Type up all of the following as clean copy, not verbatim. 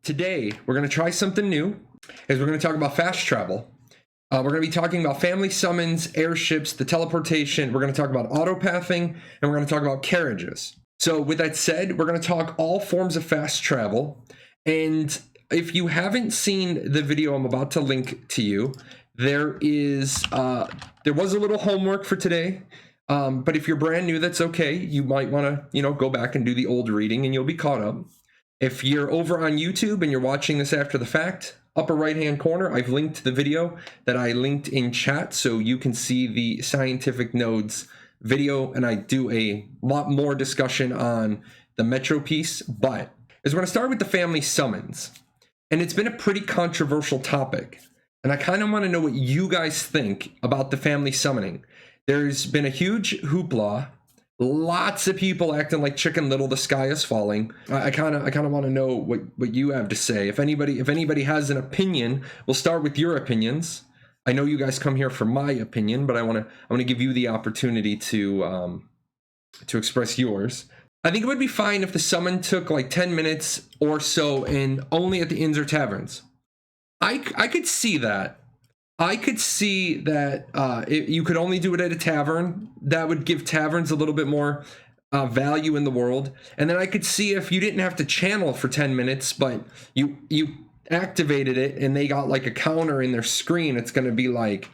Today, we're going to try something new, is we're going to talk about fast travel. We're going to be talking about family summons, airships, the teleportation. We're going to talk about autopathing, and we're going to talk about carriages. So with that said, we're going to talk all forms of fast travel. And if you haven't seen the video I'm about to link to you, there was a little homework for today. But if you're brand new, that's okay. You might want to, go back and do the old reading and you'll be caught up. If you're over on YouTube and you're watching this after the fact, upper right-hand corner, I've linked the video that I linked in chat so you can see the scientific nodes video, and I do a lot more discussion on the metro piece, but we're going to start with the family summons. And it's been a pretty controversial topic, and I kind of want to know what you guys think about the family summoning. There's been a huge hoopla. Lots of people acting like Chicken Little, the sky is falling. I kind of want to know what you have to say. If anybody has an opinion, we'll start with your opinions. I know you guys come here for my opinion, but I want to give you the opportunity to express yours. I think it would be fine if the summon took like 10 minutes or so, and only at the inns or taverns. I could see that. I could see that you could only do it at a tavern. That would give taverns a little bit more value in the world. And then I could see if you didn't have to channel for 10 minutes, but you activated it and they got like a counter in their screen. It's going to be like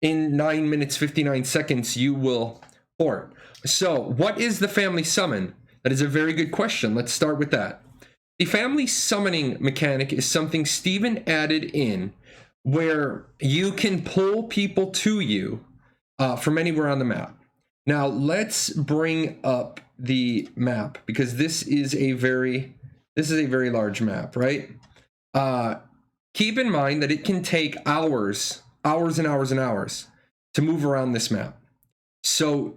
in 9 minutes, 59 seconds, you will port. So what is the family summon? That is a very good question. Let's start with that. The family summoning mechanic is something Steven added in where you can pull people to you from anywhere on the map. Now let's bring up the map because this is a very large map, right? Keep in mind that it can take hours and hours and hours to move around this map. So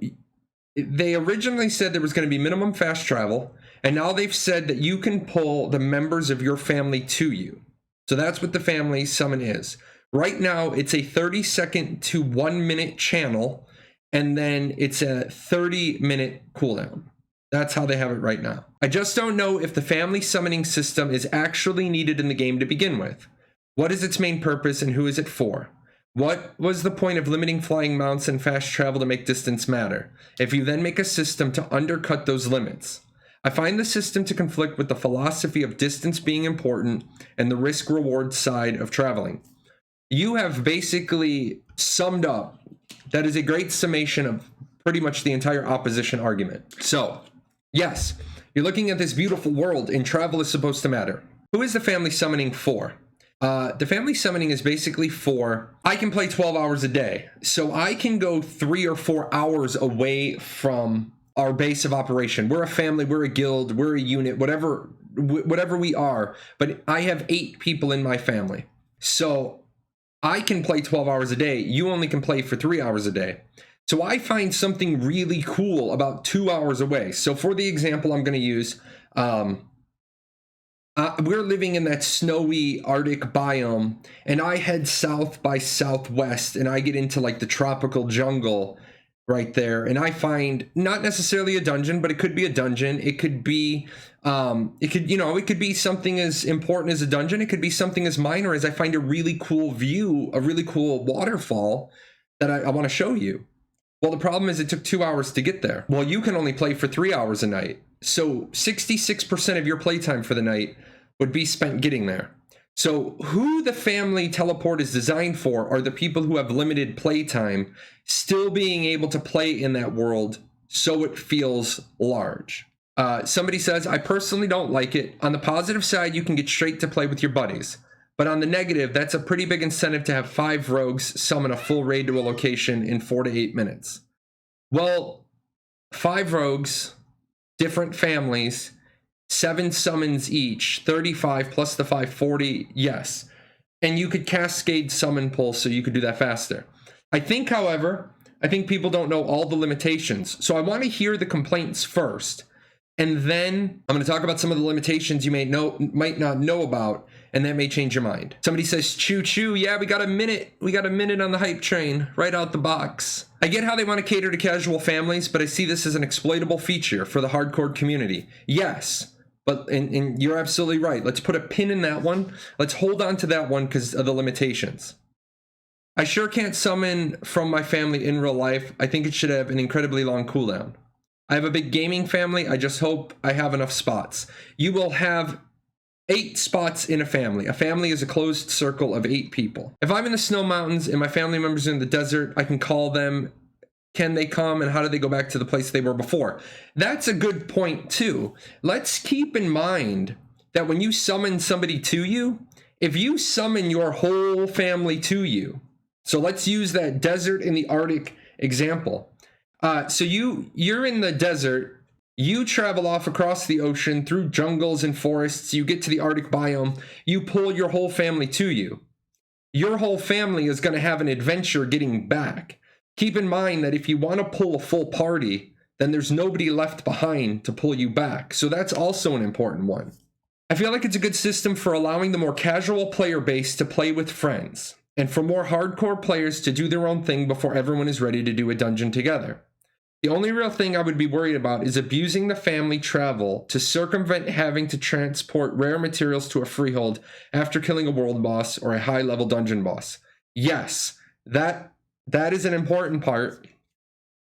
they originally said there was going to be minimum fast travel, and now they've said that you can pull the members of your family to you. So that's what the family summon is. Right now, it's a 30-second to 1 minute channel, and then it's a 30-minute cooldown. That's how they have it right now. I just don't know if the family summoning system is actually needed in the game to begin with. What is its main purpose and who is it for? What was the point of limiting flying mounts and fast travel to make distance matter, if you then make a system to undercut those limits? I find the system to conflict with the philosophy of distance being important and the risk-reward side of traveling. You have basically summed up. That is a great summation of pretty much the entire opposition argument. So, yes, you're looking at this beautiful world and travel is supposed to matter. Who is the family summoning for? The family summoning is basically for, I can play 12 hours a day. So I can go 3 or 4 hours away from our base of operation. We're a family, we're a guild, we're a unit, whatever we are, but I have 8 people in my family. So I can play 12 hours a day. You only can play for 3 hours a day. So I find something really cool about 2 hours away. So for the example I'm going to use, we're living in that snowy Arctic biome, and I head south by southwest, and I get into like the tropical jungle right there, and I find not necessarily a dungeon, but it could be a dungeon. It could be it could be something as important as a dungeon. It could be something as minor as I find a really cool view, a really cool waterfall that I want to show you. Well, the problem is it took 2 hours to get there. Well, you can only play for 3 hours a night. So 66% of your playtime for the night would be spent getting there. So who the family teleport is designed for are the people who have limited playtime, still being able to play in that world so it feels large. Somebody says, I personally don't like it. On the positive side, you can get straight to play with your buddies. But on the negative, that's a pretty big incentive to have 5 rogues summon a full raid to a location in 4 to 8 minutes. Well, 5 rogues, different families, 7 summons each, 35 plus the 5, 40, yes. And you could cascade summon pull so you could do that faster. I think, however, people don't know all the limitations. So I want to hear the complaints first. And then I'm going to talk about some of the limitations you might not know about, and that may change your mind. Somebody says, choo choo, yeah, we got a minute. We got a minute on the hype train right out the box. I get how they want to cater to casual families, but I see this as an exploitable feature for the hardcore community. Yes, But and you're absolutely right. Let's put a pin in that one. Let's hold on to that one because of the limitations. I sure can't summon from my family in real life. I think it should have an incredibly long cooldown. I have a big gaming family. I just hope I have enough spots. You will have 8 spots in a family. A family is a closed circle of 8 people. If I'm in the snow mountains and my family members are in the desert, I can call them. Can they come, and how do they go back to the place they were before? That's a good point too. Let's keep in mind that when you summon somebody to you, if you summon your whole family to you, so let's use that desert in the Arctic example. So you're in the desert, you travel off across the ocean through jungles and forests, you get to the Arctic biome, you pull your whole family to you. Your whole family is going to have an adventure getting back. Keep in mind that if you want to pull a full party, then there's nobody left behind to pull you back. So that's also an important one. I feel like it's a good system for allowing the more casual player base to play with friends, and for more hardcore players to do their own thing before everyone is ready to do a dungeon together. The only real thing I would be worried about is abusing the family travel to circumvent having to transport rare materials to a freehold after killing a world boss or a high-level dungeon boss. Yes, that is an important part.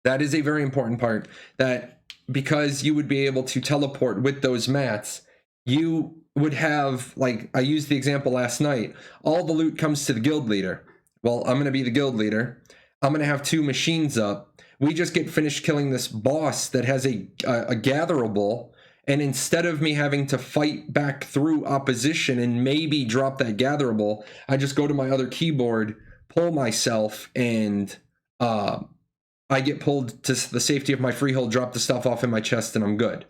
That is a very important part, that because you would be able to teleport with those mats, you would have, like I used the example last night, all the loot comes to the guild leader. Well, I'm going to be the guild leader. I'm going to have 2 machines up. We just get finished killing this boss that has a gatherable, and instead of me having to fight back through opposition and maybe drop that gatherable, I just go to my other keyboard, pull myself, and I get pulled to the safety of my freehold, drop the stuff off in my chest, and I'm good.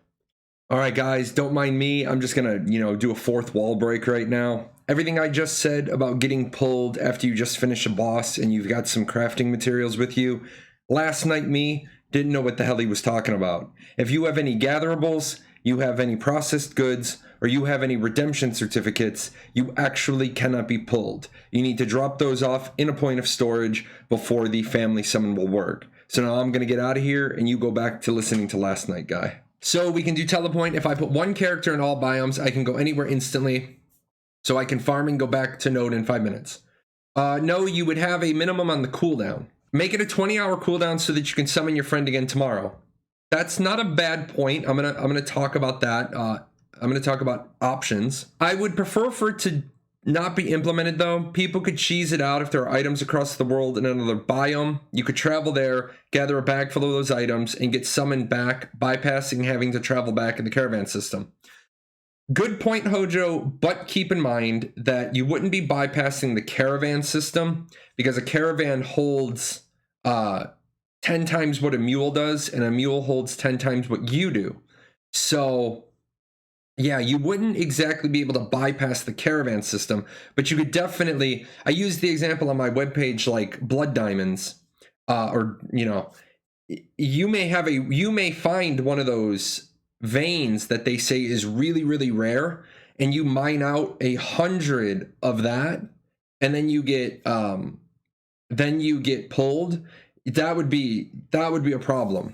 All right, guys, don't mind me. I'm just gonna, do a 4th wall break right now. Everything I just said about getting pulled after you just finish a boss and you've got some crafting materials with you, last night me didn't know what the hell he was talking about. If you have any gatherables, you have any processed goods, or you have any redemption certificates, you actually cannot be pulled. You need to drop those off in a point of storage before the family summon will work. So now I'm going to get out of here, and you go back to listening to last night, guy. So we can do telepoint. If I put 1 character in all biomes, I can go anywhere instantly. So I can farm and go back to node in 5 minutes. No, you would have a minimum on the cooldown. Make it a 20-hour cooldown so that you can summon your friend again tomorrow. That's not a bad point. I'm gonna talk about that. I'm going to talk about options. I would prefer for it to not be implemented, though. People could cheese it out if there are items across the world in another biome. You could travel there, gather a bag full of those items, and get summoned back, bypassing having to travel back in the caravan system. Good point, Hojo, but keep in mind that you wouldn't be bypassing the caravan system because a caravan holds 10 times what a mule does, and a mule holds 10 times what you do. So yeah, you wouldn't exactly be able to bypass the caravan system, but you could definitely, I used the example on my webpage, like blood diamonds, you may find one of those veins that they say is really, really rare, and you mine out 100 of that, and then you get pulled. That would be a problem.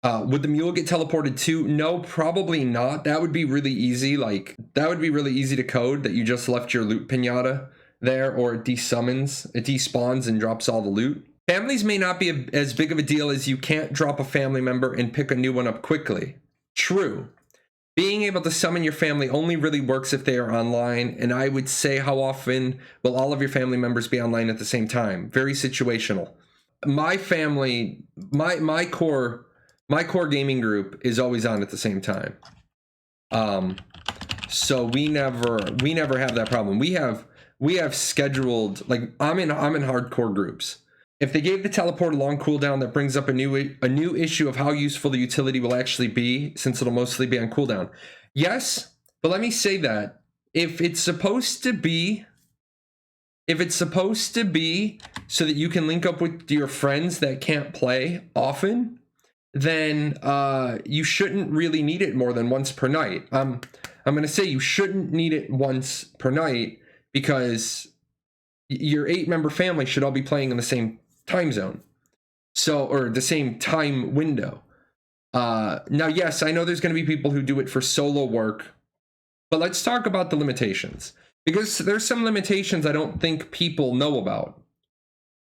Would the mule get teleported too? No, probably not. That would be really easy. That would be really easy to code, that you just left your loot pinata there, or it despawns and drops all the loot. Families may not be as big of a deal as you can't drop a family member and pick a new one up quickly. True. Being able to summon your family only really works if they are online, and I would say, how often will all of your family members be online at the same time? Very situational. My family, my core gaming group is always on at the same time. So we never have that problem. We have scheduled, I'm in hardcore groups. If they gave the teleport a long cooldown, that brings up a new issue of how useful the utility will actually be, since it'll mostly be on cooldown. Yes, but let me say that if it's supposed to be so that you can link up with your friends that can't play often, then you shouldn't really need it more than once per night. I'm going to say you shouldn't need it once per night, because your 8-member family should all be playing in the same time zone, or the same time window. Now, yes, I know there's going to be people who do it for solo work, but let's talk about the limitations, because there's some limitations I don't think people know about.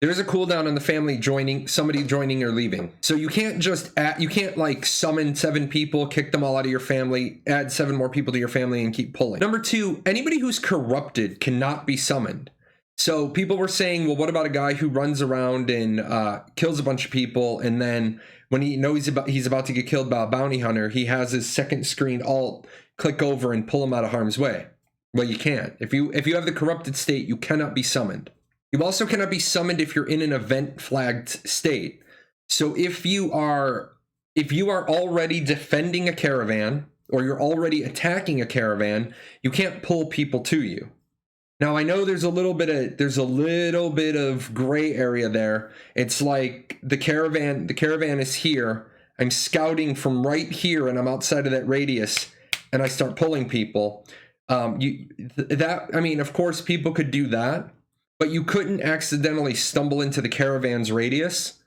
There is a cooldown on the family joining, somebody joining or leaving. So you can't just you can't like summon 7 people, kick them all out of your family, add 7 more people to your family and keep pulling. Number 2, anybody who's corrupted cannot be summoned. So people were saying, well, what about a guy who runs around and kills a bunch of people, and then when he knows he's about to get killed by a bounty hunter, he has his second screen alt click over and pull him out of harm's way? Well, you can't. If you have the corrupted state, you cannot be summoned. You also cannot be summoned if you're in an event flagged state. So if you are already defending a caravan, or you're already attacking a caravan, you can't pull people to you. Now, I know there's a little bit of gray area there. It's like the caravan is here. I'm scouting from right here, and I'm outside of that radius, and I start pulling people. I mean, of course, people could do that, but you couldn't accidentally stumble into the caravan's radius,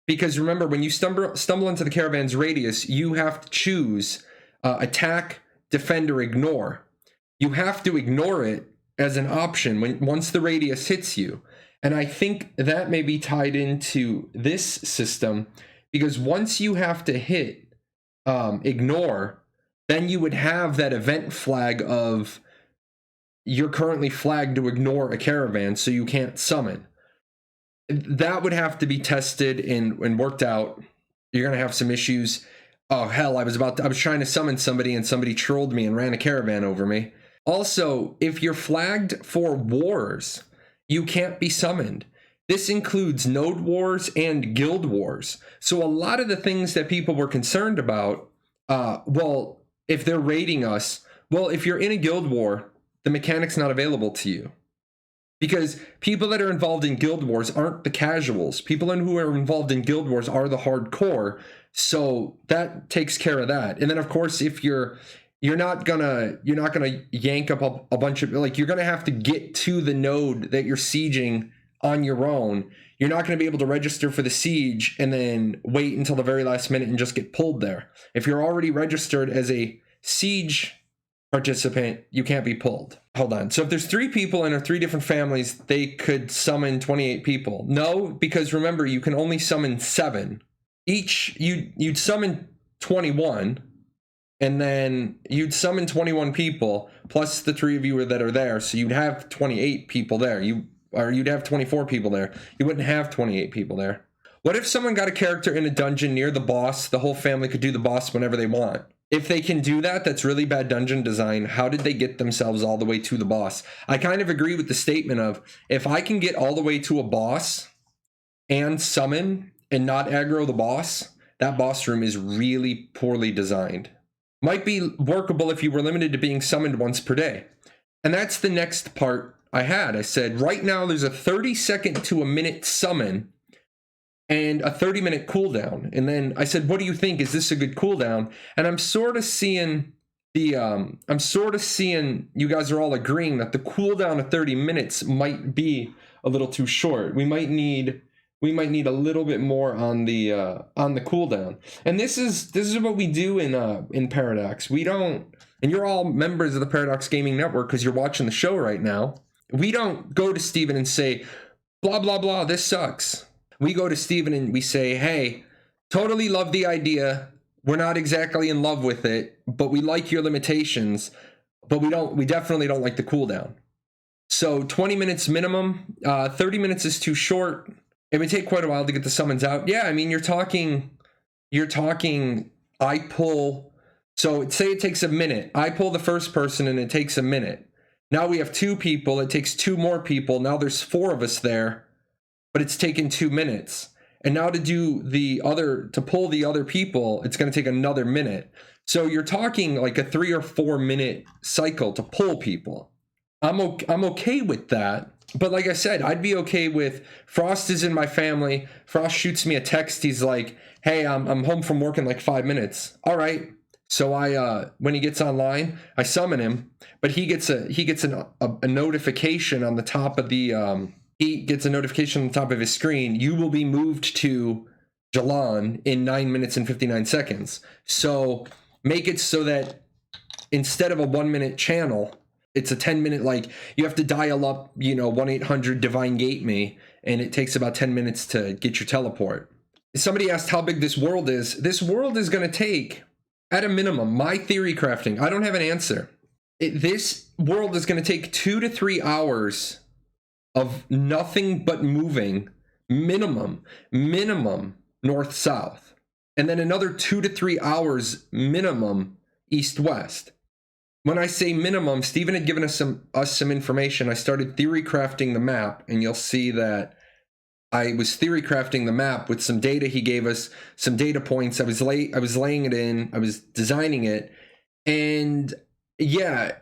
because remember, when you stumble into the caravan's radius, you have to choose attack, defend, or ignore. You have to ignore it as an option once the radius hits you. And I think that may be tied into this system, because once you have to hit ignore, then you would have that event flag of you're currently flagged to ignore a caravan, so you can't summon. That would have to be tested and worked out. You're going to have some issues. Oh, hell, I was trying to summon somebody, and somebody trolled me and ran a caravan over me. Also, if you're flagged for wars, you can't be summoned. This includes node wars and guild wars. So a lot of the things that people were concerned about, well, if they're raiding us, well, if you're in a guild war, the mechanic's not available to you. Because people that are involved in guild wars aren't the casuals. People who are involved in guild wars are the hardcore. So that takes care of that. And then, of course, if you're not gonna yank up a bunch of, like, you're gonna have to get to the node that you're sieging on your own. You're not gonna be able to register for the siege and then wait until the very last minute and just get pulled there. If you're already registered as a siege participant, you can't be pulled. Hold on. So if there's 3 people and are 3 different families, they could summon 28 people. No, because remember, you can only summon 7. Each, you'd summon 21. And then you'd summon 21 people plus the 3 of you that are there. So you'd have 28 people there. You'd have 24 people there. You wouldn't have 28 people there. What if someone got a character in a dungeon near the boss? The whole family could do the boss whenever they want. If they can do that, that's really bad dungeon design. How did they get themselves all the way to the boss? I kind of agree with the statement of, if I can get all the way to a boss and summon and not aggro the boss, that boss room is really poorly designed. Might be workable if you were limited to being summoned once per day. And that's the next part I had. I said, right now there's a 30-second to a minute summon and a 30-minute cooldown. And then I said, what do you think? Is this a good cooldown? And I'm sort of seeing you guys are all agreeing that the cooldown of 30 minutes might be a little too short. We might need a little bit more on the cooldown. And this is what we do in Paradox. We don't, and you're all members of the Paradox Gaming Network because you're watching the show right now. We don't go to Steven and say, blah, blah, blah, this sucks. We go to Steven and we say, hey, totally love the idea. We're not exactly in love with it, but we like your limitations, but we definitely don't like the cooldown. So 20 minutes minimum, 30 minutes is too short. It would take quite a while to get the summons out. Yeah, I mean, you're talking, I pull, so say it takes a minute. I pull the first person and it takes a minute. Now we have 2 people, it takes 2 more people. Now there's 4 of us there, but it's taken 2 minutes. And now to pull the other people, it's going to take another minute. So you're talking like a 3 or 4 minute cycle to pull people. I'm okay with that. But like I said, I'd be okay with, Frost is in my family. Frost shoots me a text. He's like, hey, I'm home from work in like 5 minutes. All right. So when he gets online, I summon him, but he gets a notification on the top of the, he gets a notification on the top of his screen. You will be moved to Jahlon in 9 minutes and 59 seconds. So make it so that instead of a 1 minute channel, it's a 10-minute, like you have to dial up, 1-800 Divine Gate Me, and it takes about 10 minutes to get your teleport. Somebody asked how big this world is. This world is going to take, at a minimum, my theory crafting, I don't have an answer. This world is going to take 2 to 3 hours of nothing but moving, minimum, north-south. And then another 2 to 3 hours minimum east-west. When I say minimum, Steven had given us some information. I started theory crafting the map, and you'll see that I was theory crafting the map with some data he gave us, some data points. I was laying it in, I was designing it, and yeah,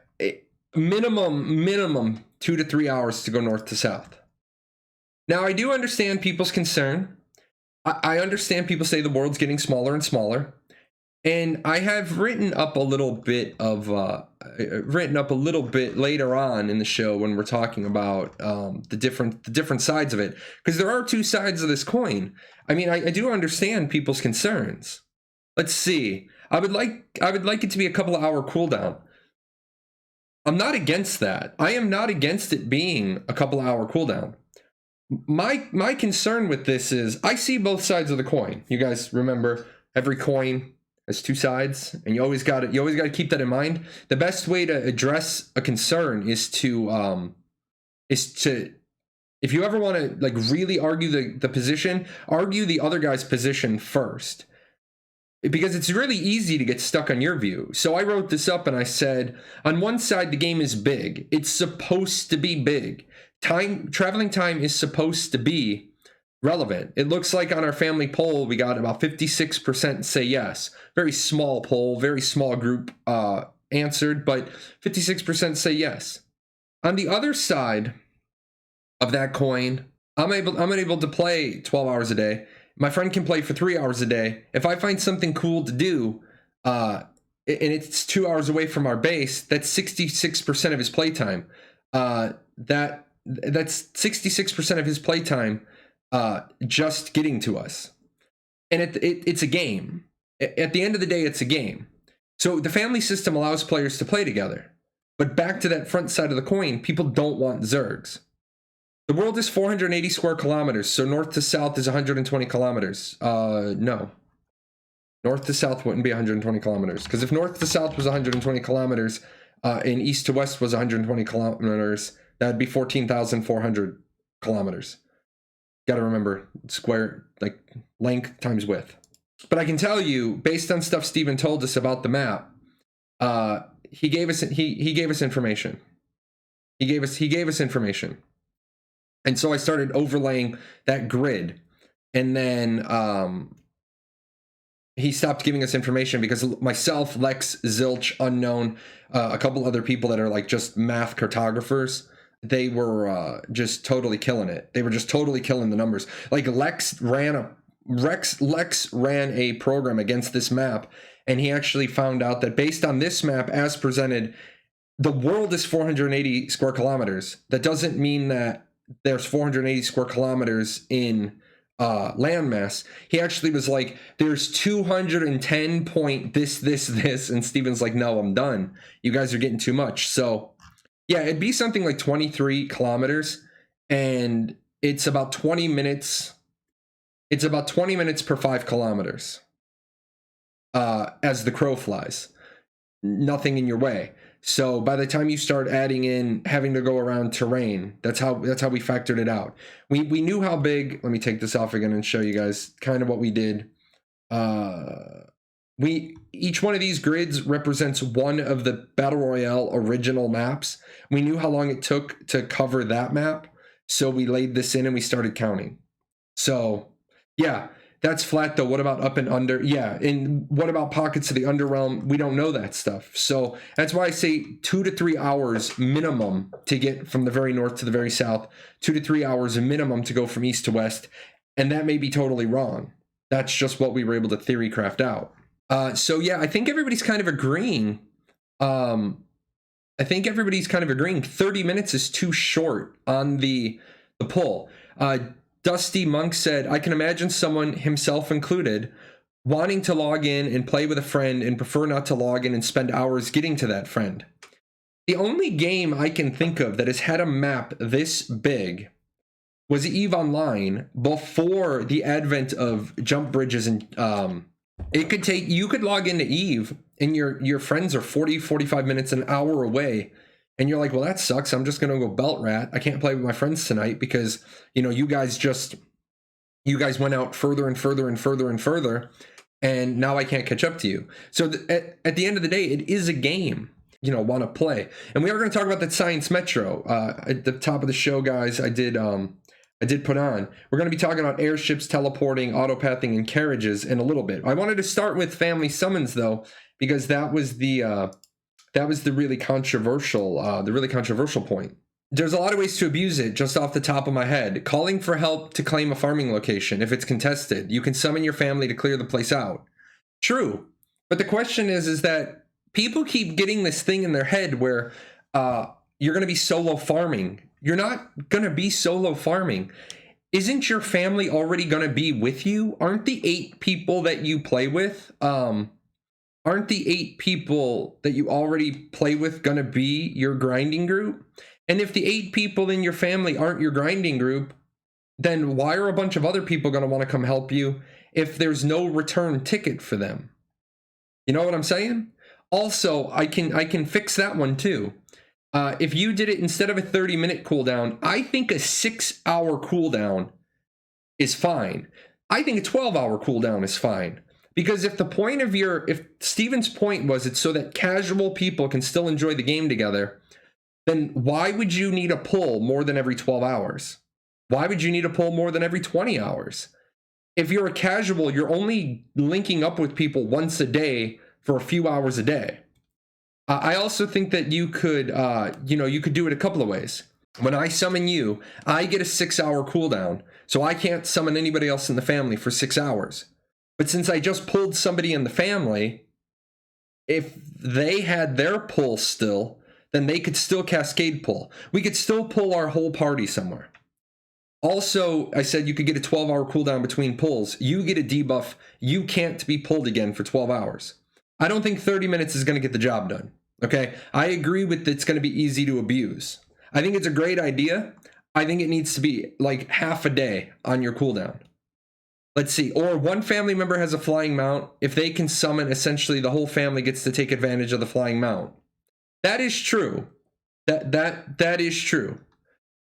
minimum 2 to 3 hours to go north to south. Now, I do understand people's concern. I understand people say the world's getting smaller and smaller. And I have written up a little bit later on in the show when we're talking about the different sides of it, because there are two sides of this coin. I mean, I do understand people's concerns. Let's see. I would like it to be a couple of hour cooldown. I'm not against that. I am not against it being a couple of hour cooldown. My concern with this is I see both sides of the coin. You guys remember every coin has two sides, and you always got to keep that in mind. The best way to address a concern is to if you ever want to like really argue the position, argue the other guy's position first, because it's really easy to get stuck on your view. So I wrote this up and I said, on one side, the game is big. It's supposed to be big. Traveling time is supposed to be relevant. It looks like on our family poll, we got about 56% say yes. Very small poll, very small group answered, but 56% say yes. On the other side of that coin, I'm able to play 12 hours a day. My friend can play for 3 hours a day. If I find something cool to do, and it's 2 hours away from our base, that's 66% of his playtime. That's 66% of his playtime just getting to us. And it's a game. At the end of the day, it's a game. So the family system allows players to play together. But back to that front side of the coin, people don't want Zergs. The world is 480 square kilometers, so north to south is 120 kilometers. No. North to south wouldn't be 120 kilometers, because if north to south was 120 kilometers and east to west was 120 kilometers, that'd be 14,400 kilometers. Got to remember square, like length times width. But I can tell you, based on stuff Steven told us about the map, he gave us information. He gave us information. And so I started overlaying that grid, and then he stopped giving us information because myself, Lex, Zilch, Unknown, a couple other people that are like just math cartographers, they were just totally killing it. They were just totally killing the numbers. Like Lex ran a program against this map, and he actually found out that based on this map as presented, the world is 480 square kilometers. That doesn't mean that there's 480 square kilometers in landmass. He actually was like, there's 210 point this, and Steven's like, no, I'm done. You guys are getting too much. So yeah, it'd be something like 23 kilometers, and it's about 20 minutes. It's about 20 minutes per 5 kilometers as the crow flies. Nothing in your way. So by the time you start adding in having to go around terrain, that's how we factored it out. We knew how big. Let me take this off again and show you guys kind of what we did. Each one of these grids represents one of the Battle Royale original maps. We knew how long it took to cover that map, so we laid this in and we started counting. So yeah, that's flat though. What about up and under? Yeah, and what about pockets of the underrealm? We don't know that stuff. So that's why I say 2 to 3 hours minimum to get from the very north to the very south, 2 to 3 hours minimum to go from east to west. And that may be totally wrong. That's just what we were able to theory craft out. So yeah, I think everybody's kind of agreeing. 30 minutes is too short on the poll. Dusty Monk said, I can imagine someone, himself included, wanting to log in and play with a friend and prefer not to log in and spend hours getting to that friend. The only game I can think of that has had a map this big was EVE Online before the advent of jump bridges. And you could log into EVE and your friends are 40-45 minutes, an hour away, and you're like, well, that sucks, I'm just gonna go belt rat, I can't play with my friends tonight because you guys went out further and further and further and further, and now I can't catch up to you. So at the end of the day, it is a game want to play. And we are going to talk about that Science Metro at the top of the show, guys. I did put on. We're going to be talking about airships, teleporting, autopathing, and carriages in a little bit. I wanted to start with family summons though, because that was the really controversial point. There's a lot of ways to abuse it just off the top of my head. Calling for help to claim a farming location if it's contested. You can summon your family to clear the place out. True. But the question is that people keep getting this thing in their head where you're going to be solo farming. You're not going to be solo farming. Isn't your family already going to be with you? Aren't the 8 people that you play with, aren't the 8 people that you already play with going to be your grinding group? And if the 8 people in your family aren't your grinding group, then why are a bunch of other people going to want to come help you if there's no return ticket for them? You know what I'm saying? Also, I can fix that one too. If you did it instead of a 30-minute cooldown, I think a 6-hour cooldown is fine. I think a 12-hour cooldown is fine. Because if Steven's point was it's so that casual people can still enjoy the game together, then why would you need a pull more than every 12 hours? Why would you need a pull more than every 20 hours? If you're a casual, you're only linking up with people once a day for a few hours a day. I also think that you could do it a couple of ways. When I summon you, I get a 6-hour cooldown, so I can't summon anybody else in the family for 6 hours. But since I just pulled somebody in the family, if they had their pull still, then they could still cascade pull. We could still pull our whole party somewhere. Also, I said you could get a 12-hour cooldown between pulls. You get a debuff. You can't be pulled again for 12 hours. I don't think 30 minutes is going to get the job done. Okay? I agree with it's going to be easy to abuse. I think it's a great idea. I think it needs to be like half a day on your cooldown. Let's see. Or one family member has a flying mount. If they can summon, essentially the whole family gets to take advantage of the flying mount. That is true. That is true.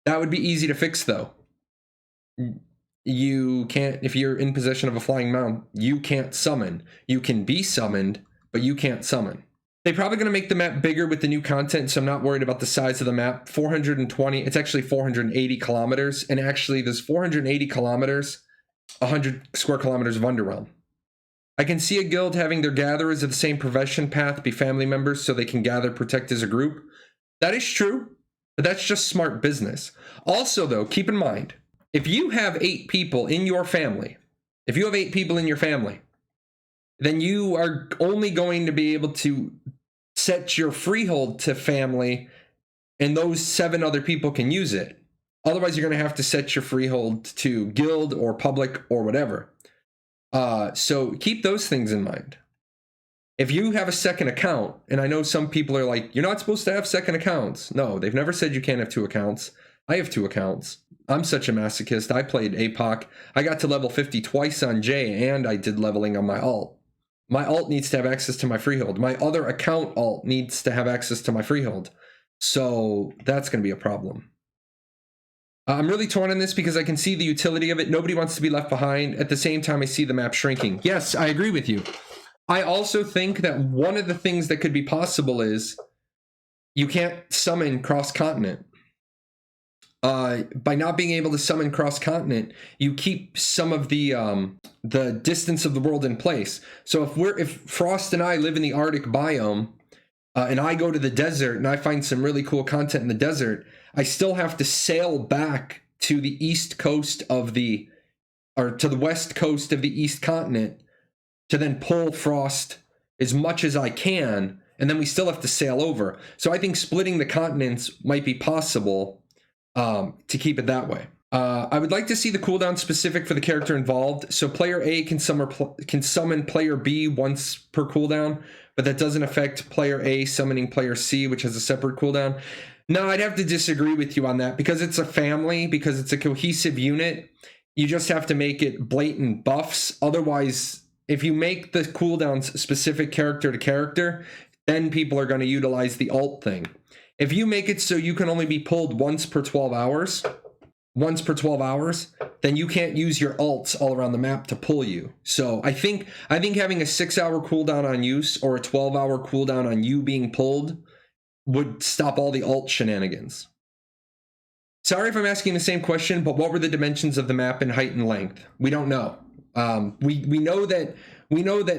That would be easy to fix though. You can't, if you're in possession of a flying mount, you can't summon. You can be summoned, but you can't summon. They're probably going to make the map bigger with the new content, so I'm not worried about the size of the map. 420, it's actually 480 kilometers, and actually there's 480 kilometers, 100 square kilometers of Underrealm. I can see a guild having their gatherers of the same profession path be family members so they can gather, protect as a group. That is true, but that's just smart business. Also though, keep in mind, if you have 8 people in your family, then you are only going to be able to set your freehold to family, and those 7 other people can use it. Otherwise, you're going to have to set your freehold to guild or public or whatever. So keep those things in mind. If you have a second account, and I know some people are like, you're not supposed to have second accounts. No, they've never said you can't have 2 accounts. I have 2 accounts. I'm such a masochist. I played APOC. I got to level 50 twice on J, and I did leveling on my alt. My alt needs to have access to my freehold. My other account alt needs to have access to my freehold. So that's going to be a problem. I'm really torn on this because I can see the utility of it. Nobody wants to be left behind. At the same time, I see the map shrinking. Yes, I agree with you. I also think that one of the things that could be possible is you can't summon cross-continent. By not being able to summon cross-continent, you keep some of the distance of the world in place. So if Frost and I live in the Arctic biome, and I go to the desert and I find some really cool content in the desert, I still have to sail back to the east coast to the west coast of the east continent to then pull Frost as much as I can, and then we still have to sail over. So I think splitting the continents might be possible to keep it that way. I would like to see the cooldown specific for the character involved. So player A can summon player B once per cooldown, but that doesn't affect player A summoning player C, which has a separate cooldown. No, I'd have to disagree with you on that because it's a family, because it's a cohesive unit. You just have to make it blatant buffs. Otherwise, if you make the cooldowns specific character to character, then people are going to utilize the alt thing. If you make it so you can only be pulled once per 12 hours, then you can't use your alts all around the map to pull you. So I think having a 6-hour cooldown on use or a 12-hour cooldown on you being pulled would stop all the alt shenanigans. Sorry if I'm asking the same question, but what were the dimensions of the map in height and length? We don't know. We know that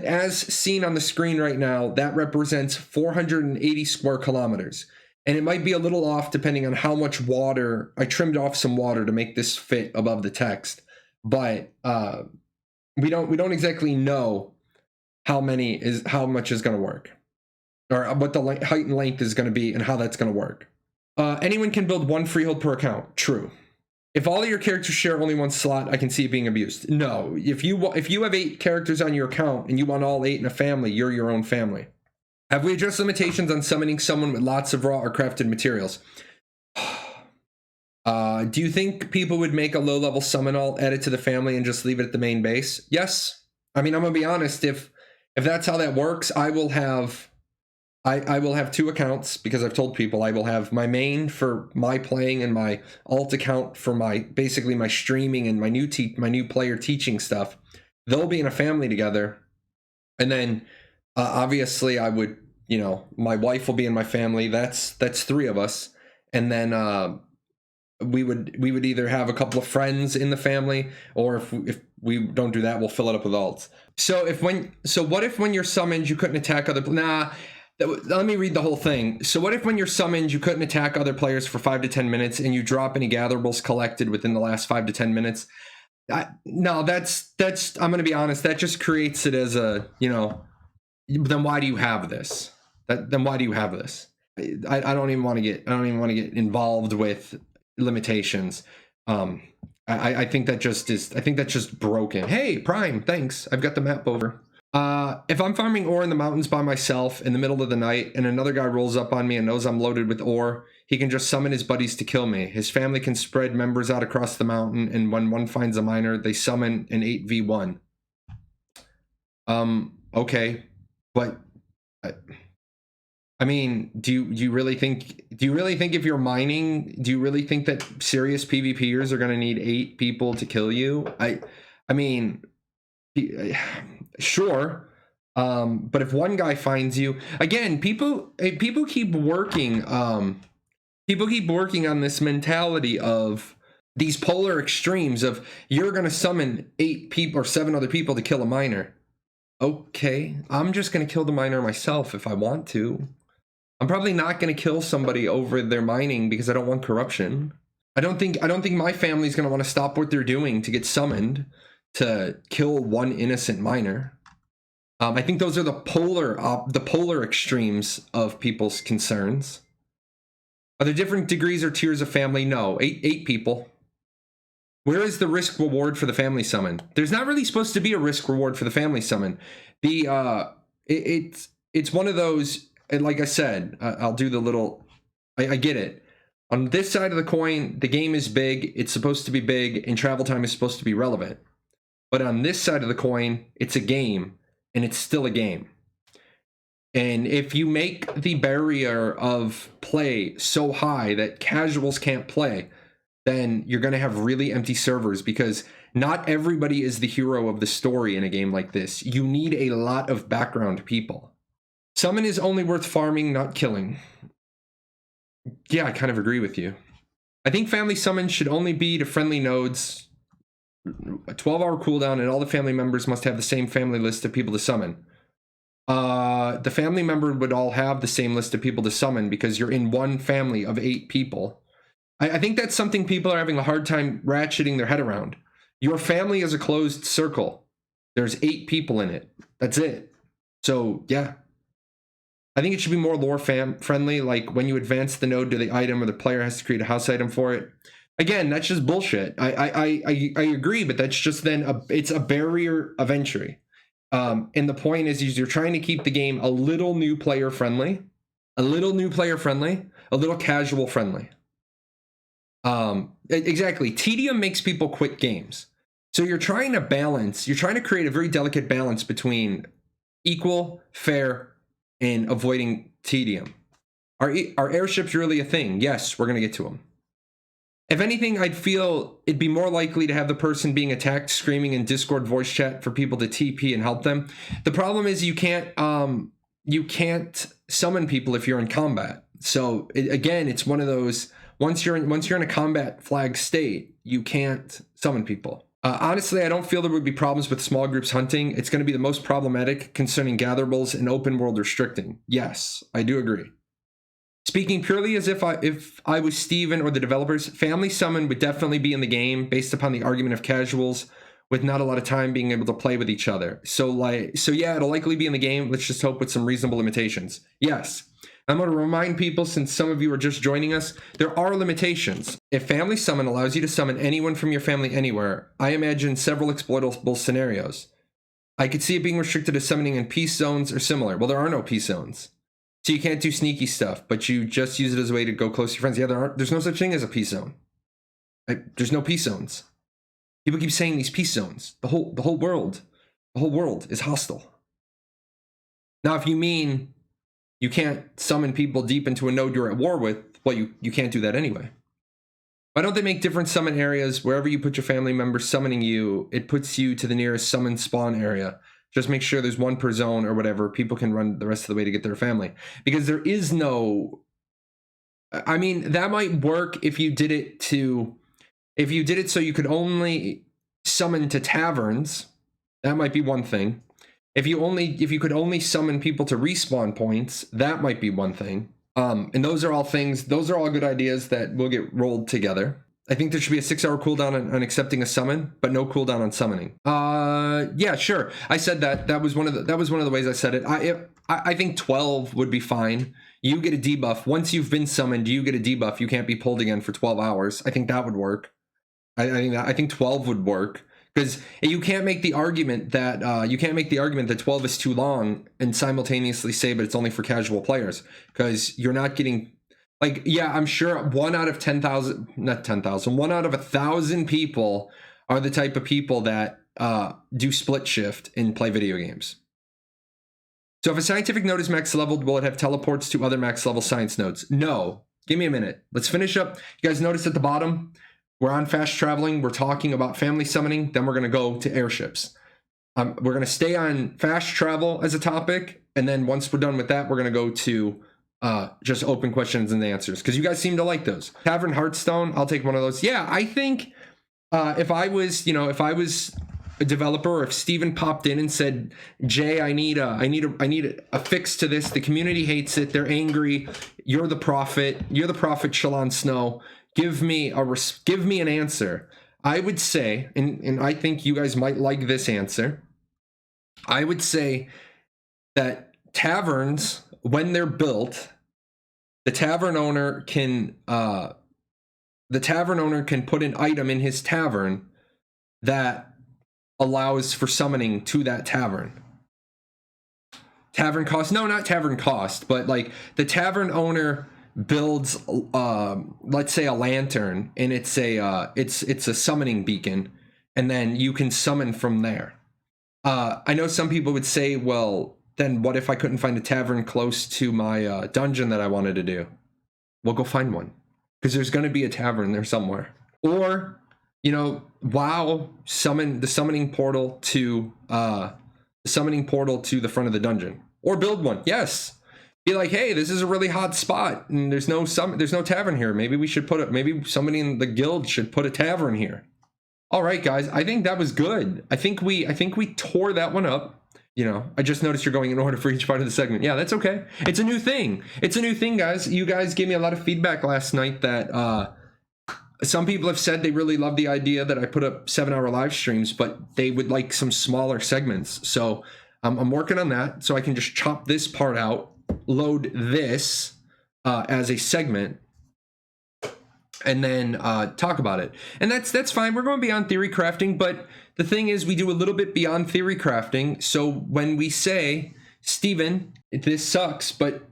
as seen on the screen right now, that represents 480 square kilometers. And it might be a little off depending on how much water. I trimmed off some water to make this fit above the text, but we don't exactly know how much is going to work, or what the height and length is going to be and how that's going to work. Anyone can build one freehold per account. True. If all of your characters share only one slot, I can see it being abused. No, if you have 8 characters on your account and you want all 8 in a family, you're your own family. Have we addressed limitations on summoning someone with lots of raw or crafted materials? Do you think people would make a low-level summon alt, add it to the family, and just leave it at the main base? Yes. I mean, I'm gonna be honest. If that's how that works, I will have 2 accounts, because I've told people I will have my main for my playing and my alt account for basically my streaming and my new player teaching stuff. They'll be in a family together, and then. Obviously, I would, my wife will be in my family. That's 3 of us, and then we would either have a couple of friends in the family, or if we don't do that, we'll fill it up with alts. So what if when you're summoned you couldn't attack other? Let me read the whole thing. So what if when you're summoned you couldn't attack other players for 5 to 10 minutes, and you drop any gatherables collected within the last 5 to 10 minutes? No, that's. I'm gonna be honest. That just creates it as a Then why do you have this? Then why do you have this? I don't even want to get involved with limitations. I think that just is. I think that's just broken. Hey, Prime, thanks. I've got the map over. If I'm farming ore in the mountains by myself in the middle of the night, and another guy rolls up on me and knows I'm loaded with ore, he can just summon his buddies to kill me. His family can spread members out across the mountain, and when one finds a miner, they summon an 8v1. Okay. But I mean, do you really think if you're mining, do you really think that serious PvPers are going to need 8 people to kill you? I mean, sure. But if one guy finds you, again, people keep working on this mentality of these polar extremes of you're going to summon 8 people or 7 other people to kill a miner. Okay, I'm just going to kill the miner myself if I want to. I'm probably not going to kill somebody over their mining because I don't want corruption. I don't think my family's going to want to stop what they're doing to get summoned to kill one innocent miner. I think those are the polar extremes of people's concerns. Are there different degrees or tiers of family? No, 8 people. Where is the risk reward for the family summon? There's not really supposed to be a risk reward for the family summon. It's one of those, and like I said, I'll do the little. I get it. On this side of the coin, the game is big. It's supposed to be big, and travel time is supposed to be relevant. But on this side of the coin, it's a game, and it's still a game. And if you make the barrier of play so high that casuals can't play, then you're going to have really empty servers, because not everybody is the hero of the story in a game like this. You need a lot of background people. Summon is only worth farming, not killing. Yeah, I kind of agree with you. I think family summons should only be to friendly nodes, a 12-hour cooldown, and all the family members must have the same family list of people to summon. The family member would all have the same list of people to summon because you're in one family of 8 people. I think that's something people are having a hard time ratcheting their head around. Your family is a closed circle. There's 8 people in it. That's it. So, yeah. I think it should be more lore friendly, like when you advance the node to the item or the player has to create a house item for it. Again, that's just bullshit. I agree, but that's just then it's a barrier of entry. And the point is you're trying to keep the game a little new player friendly, a little casual friendly. Exactly. Tedium makes people quit games. So you're trying to create a very delicate balance between equal, fair, and avoiding tedium. Are airships really a thing? Yes, we're going to get to them. If anything, I'd feel it'd be more likely to have the person being attacked screaming in Discord voice chat for people to TP and help them. The problem is you can't summon people if you're in combat. So again, it's one of those, once you're in a combat flag state, you can't summon people. Honestly, I don't feel there would be problems with small groups hunting. It's going to be the most problematic concerning gatherables and open world restricting. Yes, I do agree. Speaking purely as if I was Steven or the developers, family summon would definitely be in the game based upon the argument of casuals with not a lot of time being able to play with each other. So yeah, it'll likely be in the game. Let's just hope with some reasonable limitations. Yes. I'm going to remind people, since some of you are just joining us, there are limitations. If family summon allows you to summon anyone from your family anywhere, I imagine several exploitable scenarios. I could see it being restricted to summoning in peace zones or similar. Well, there are no peace zones. So you can't do sneaky stuff, but you just use it as a way to go close to your friends. Yeah, there's no such thing as a peace zone. There's no peace zones. People keep saying these peace zones. The whole world is hostile. Now, if you mean you can't summon people deep into a node you're at war with, well, you can't do that anyway. Why don't they make different summon areas? Wherever you put your family members summoning you, it puts you to the nearest summon spawn area. Just make sure there's one per zone or whatever. People can run the rest of the way to get their family. Because there is no... I mean, that might work if you did it so you could only summon to taverns. That might be one thing. If you could only summon people to respawn points, that might be one thing. And those are all good ideas that will get rolled together. I think there should be a 6-hour cooldown on accepting a summon, but no cooldown on summoning. Yeah, sure. I said that. That was one of the ways I said it. I think 12 would be fine. You get a debuff. Once you've been summoned, you get a debuff. You can't be pulled again for 12 hours. I think that would work. I think 12 would work. Because you can't make the argument that 12 is too long and simultaneously say, but it's only for casual players. Because you're not getting, like, yeah, I'm sure 1 out of 1,000 people are the type of people that do split shift and play video games. So if a scientific node is max leveled, will it have teleports to other max level science nodes? No. Give me a minute. Let's finish up. You guys notice at the bottom, we're on fast traveling. We're talking about family summoning. Then we're going to go to airships. We're going to stay on fast travel as a topic. And then once we're done with that, we're going to go to just open questions and answers. Because you guys seem to like those. Tavern Hearthstone, I'll take one of those. Yeah, I think if I was a developer, or if Steven popped in and said, Jay, I need a fix to this. The community hates it. They're angry. You're the prophet, Jahlon Snow. Give me an answer. I would say, and I think you guys might like this answer. I would say that taverns, when they're built, the tavern owner can put an item in his tavern that allows for summoning to that tavern. Tavern cost? No, not tavern cost, but like the tavern owner builds let's say a lantern, and it's a summoning beacon, and then you can summon from there. I know some people would say, well, then what if I couldn't find a tavern close to my dungeon that I wanted to do? Well, go find one, because there's going to be a tavern there somewhere. Or WoW summon the summoning portal to the front of the dungeon, or build one. Yes. Be like, hey, this is a really hot spot, and there's no tavern here. Maybe somebody in the guild should put a tavern here. All right, guys, I think that was good. I think we tore that one up. I just noticed you're going in order for each part of the segment. Yeah, that's okay. It's a new thing. Guys. You guys gave me a lot of feedback last night that some people have said they really love the idea that I put up 7-hour live streams, but they would like some smaller segments. So I'm working on that, so I can just chop this part out, load this as a segment, and then talk about it. And that's fine. We're going beyond theory crafting, but the thing is, we do a little bit beyond theory crafting. So when we say, Steven, this sucks, but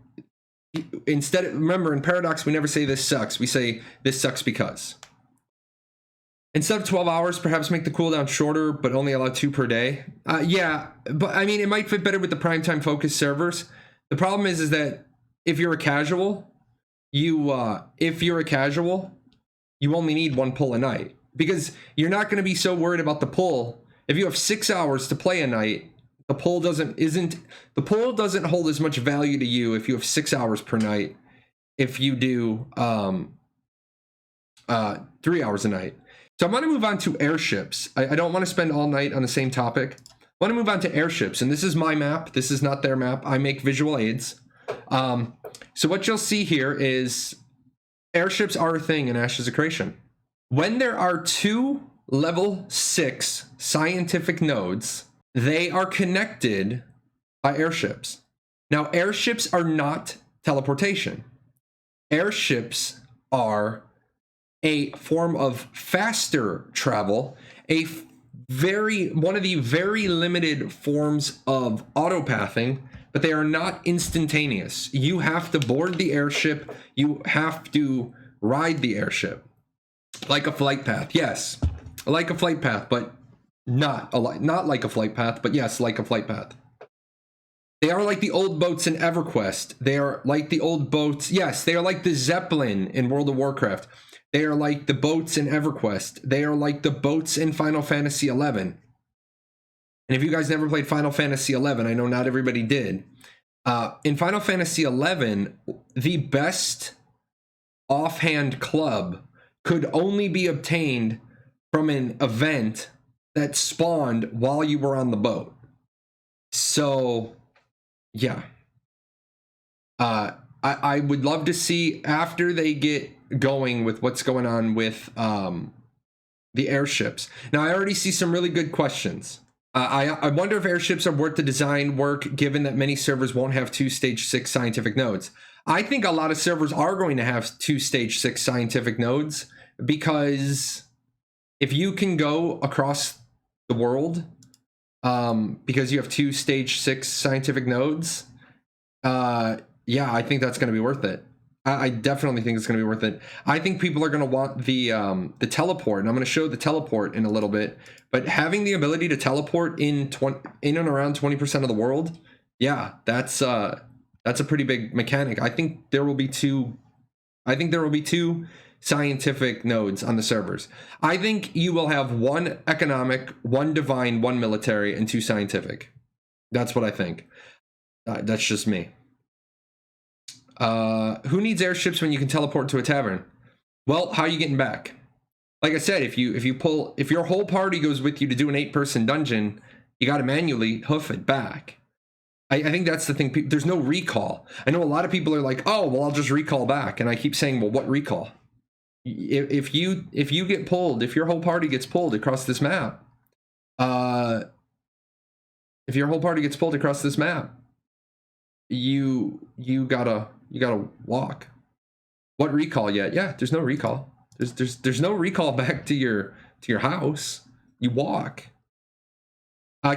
instead, remember, in Paradox, we never say this sucks. We say this sucks because. Instead of 12 hours, perhaps make the cooldown shorter, but only allow 2 per day. Yeah, but I mean, it might fit better with the primetime focus servers. The problem is that if you're a casual, you only need 1 pull a night, because you're not going to be so worried about the pull. If you have 6 hours to play a night, the pull doesn't hold as much value to you if you have 6 hours per night. If you do 3 hours a night. So I'm going to move on to airships. I don't want to spend all night on the same topic. I want to move on to airships, and this is my map. This is not their map. I make visual aids. So what you'll see here is airships are a thing in Ashes of Creation. When there are 2 level 6 scientific nodes, they are connected by airships. Now, airships are not teleportation. Airships are a form of faster travel, one of the very limited forms of autopathing, but they are not instantaneous. You have to board the airship. You have to ride the airship like a flight path. Yes, like a flight path, but not like a flight path, but yes, like a flight path. They are like the old boats in EverQuest. They are like the old boats. Yes, they are like the Zeppelin in World of Warcraft. They are like the boats in EverQuest. They are like the boats in Final Fantasy XI. And if you guys never played Final Fantasy XI, I know not everybody did. In Final Fantasy XI, the best offhand club could only be obtained from an event that spawned while you were on the boat. So, yeah. I would love to see, after they get going with what's going on with the airships. Now, I already see some really good questions. I wonder if airships are worth the design work, given that many servers won't have 2 stage 6 scientific nodes. I think a lot of servers are going to have 2 stage 6 scientific nodes, because if you can go across the world because you have 2 stage 6 scientific nodes, yeah, I think that's going to be worth it. I definitely think it's going to be worth it. I think people are going to want the teleport, and I'm going to show the teleport in a little bit. But having the ability to teleport in and around 20% of the world, yeah, that's a pretty big mechanic. I think there will be 2 scientific nodes on the servers. I think you will have 1 economic, 1 divine, 1 military, and 2 scientific. That's what I think. That's just me. Who needs airships when you can teleport to a tavern? Well, how are you getting back? Like I said, if your whole party goes with you to do an 8-person dungeon, you got to manually hoof it back. I think that's the thing. There's no recall. I know a lot of people are like, oh, well, I'll just recall back. And I keep saying, well, what recall? If you get pulled, if your whole party gets pulled across this map, you gotta walk. What recall yet? Yeah, there's no recall. There's no recall back to your house. You walk.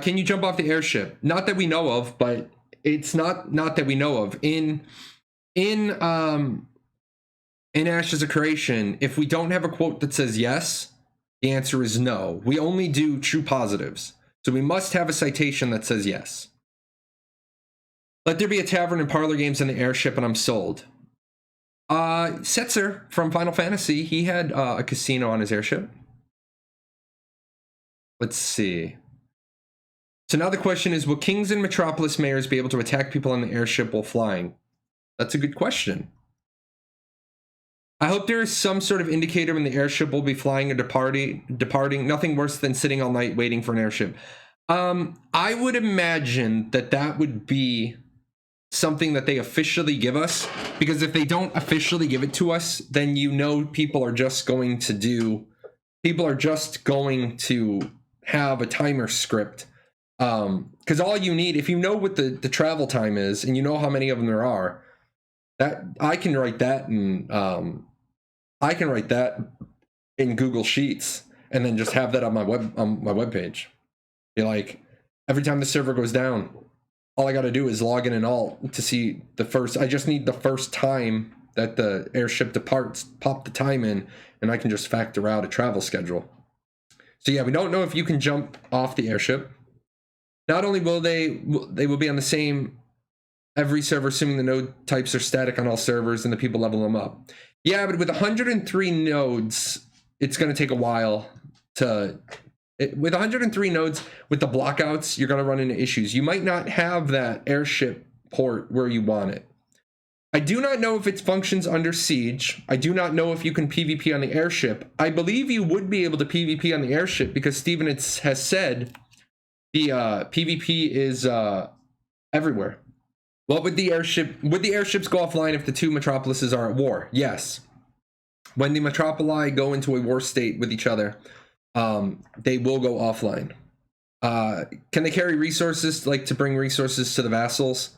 Can you jump off the airship? Not that we know of, but it's not that we know of. In Ashes of Creation, if we don't have a quote that says yes, the answer is no. We only do true positives. So we must have a citation that says yes. Let there be a tavern and parlor games in the airship, and I'm sold. Setzer from Final Fantasy, he had a casino on his airship. Let's see. So now the question is, will kings and metropolis mayors be able to attack people on the airship while flying? That's a good question. I hope there is some sort of indicator when the airship will be flying or departing. Nothing worse than sitting all night waiting for an airship. I would imagine that would be something that they officially give us, because if they don't officially give it to us, then people are just going to have a timer script, because all you need, if you know what the travel time is and you know how many of them there are, that I can write that in I can write that in Google Sheets and then just have that on my web page. Be like, every time the server goes down, all I got to do is log in and alt to see the first. I just need the first time that the airship departs, pop the time in, and I can just factor out a travel schedule. So yeah, we don't know if you can jump off the airship. Not only will they will be on the same every server, assuming the node types are static on all servers and the people level them up. Yeah, but with 103 nodes, it's going to take a while to... with 103 nodes, with the blockouts, you're going to run into issues. You might not have that airship port where you want it. I do not know if it functions under siege. I do not know if you can PvP on the airship. I believe you would be able to PvP on the airship because Steven has said the PvP is everywhere. Well, would the airships go offline if the two metropolises are at war? Yes. When the metropoli go into a war state with each other, they will go offline. Can they carry resources, like to bring resources to the vassals?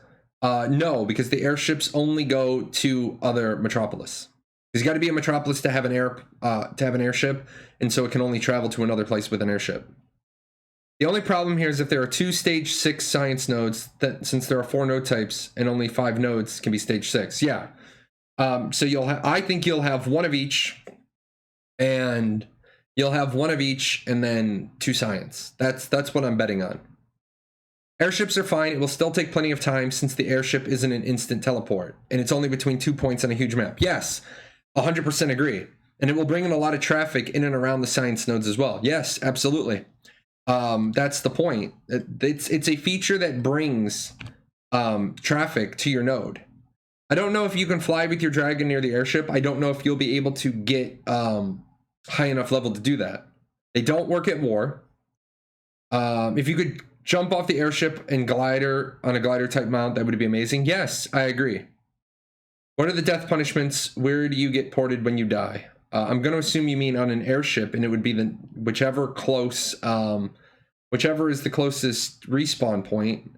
No, because the airships only go to other metropolis. There's got to be a metropolis to have an airship, and so it can only travel to another place with an airship. The only problem here is if there are 2 stage 6 science nodes, that since there are 4 node types and only 5 nodes can be stage 6. Yeah. So I think you'll have one of each, and you'll have one of each and then 2 science. That's what I'm betting on. Airships are fine. It will still take plenty of time since the airship isn't an instant teleport and it's only between 2 points on a huge map. Yes, 100% agree. And it will bring in a lot of traffic in and around the science nodes as well. Yes, absolutely. That's the point. It's a feature that brings traffic to your node. I don't know if you can fly with your dragon near the airship. I don't know if you'll be able to get high enough level to do that. They don't work at war. If you could jump off the airship and glider on a glider type mount, that would be amazing. Yes, I agree. What are the death punishments? Where do you get ported when you die? I'm going to assume you mean on an airship, and it would be whichever is the closest respawn point.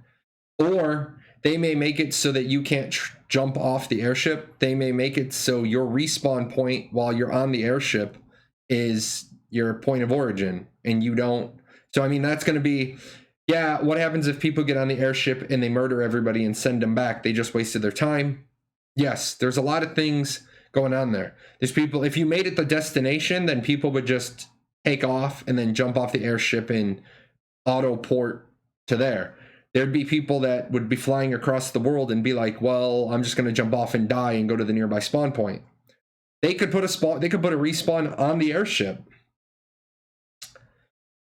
Or they may make it so that you can't jump off the airship. They may make it so your respawn point while you're on the airship is your point of origin, and you don't. So I mean, that's going to be, yeah, what happens if people get on the airship and they murder everybody and send them back? They just wasted their time. Yes, there's a lot of things going on there. There's people, if you made it the destination, then people would just take off and then jump off the airship and auto port to there. There'd be people that would be flying across the world and be like, well, I'm just going to jump off and die and go to the nearby spawn point. They could put a respawn on the airship.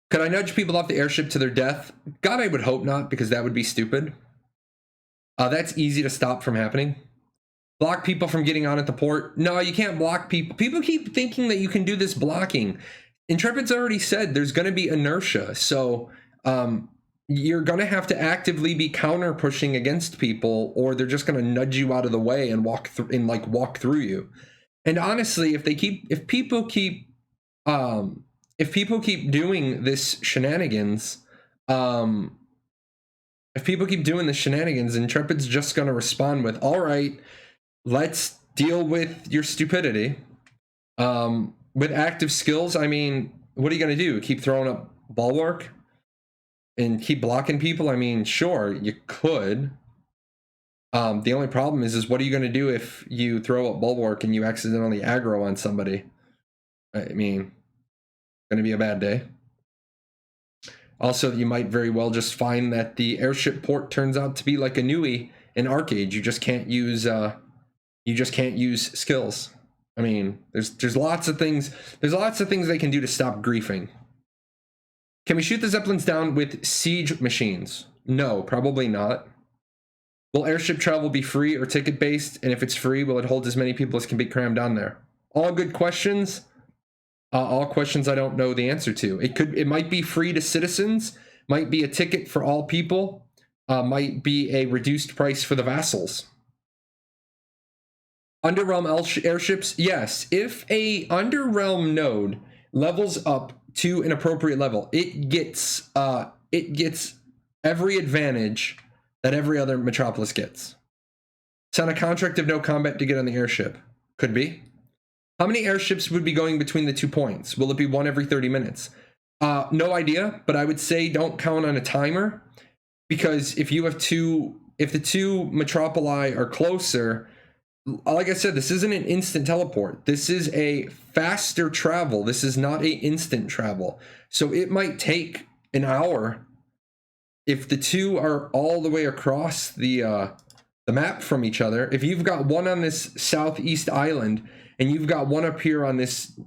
Could I nudge people off the airship to their death? God, I would hope not, because that would be stupid. That's easy to stop from happening. Block people from getting on at the port? No, you can't block people. People keep thinking that you can do this blocking. Intrepid's already said there's going to be inertia, so you're going to have to actively be counter pushing against people, or they're just going to nudge you out of the way and walk through you. And honestly, if people keep doing this shenanigans, Intrepid's just going to respond with, all right, let's deal with your stupidity. With active skills, I mean, what are you going to do? Keep throwing up bulwark and keep blocking people? I mean, sure, you could. The only problem is what are you going to do if you throw up bulwark and you accidentally aggro on somebody? I mean, going to be a bad day. Also, you might very well just find that the airship port turns out to be like a Nui in Arcade. You just can't use skills. I mean, there's lots of things. There's lots of things they can do to stop griefing. Can we shoot the Zeppelins down with siege machines? No, probably not. Will airship travel be free or ticket based? And if it's free, will it hold as many people as can be crammed on there? All good questions. All questions I don't know the answer to. It might be free to citizens, might be a ticket for all people, might be a reduced price for the vassals. Underrealm airships, yes. If a Underrealm node levels up to an appropriate level, it gets every advantage that every other metropolis gets. Sign a contract of no combat to get on the airship. Could be. How many airships would be going between the 2 points? Will it be one every 30 minutes? No idea, but I would say don't count on a timer, because if the two metropoli are closer, like I said, this isn't an instant teleport. This is a faster travel. This is not a instant travel. So it might take an hour if the two are all the way across the map from each other. If you've got one on this southeast island and you've got one up here on this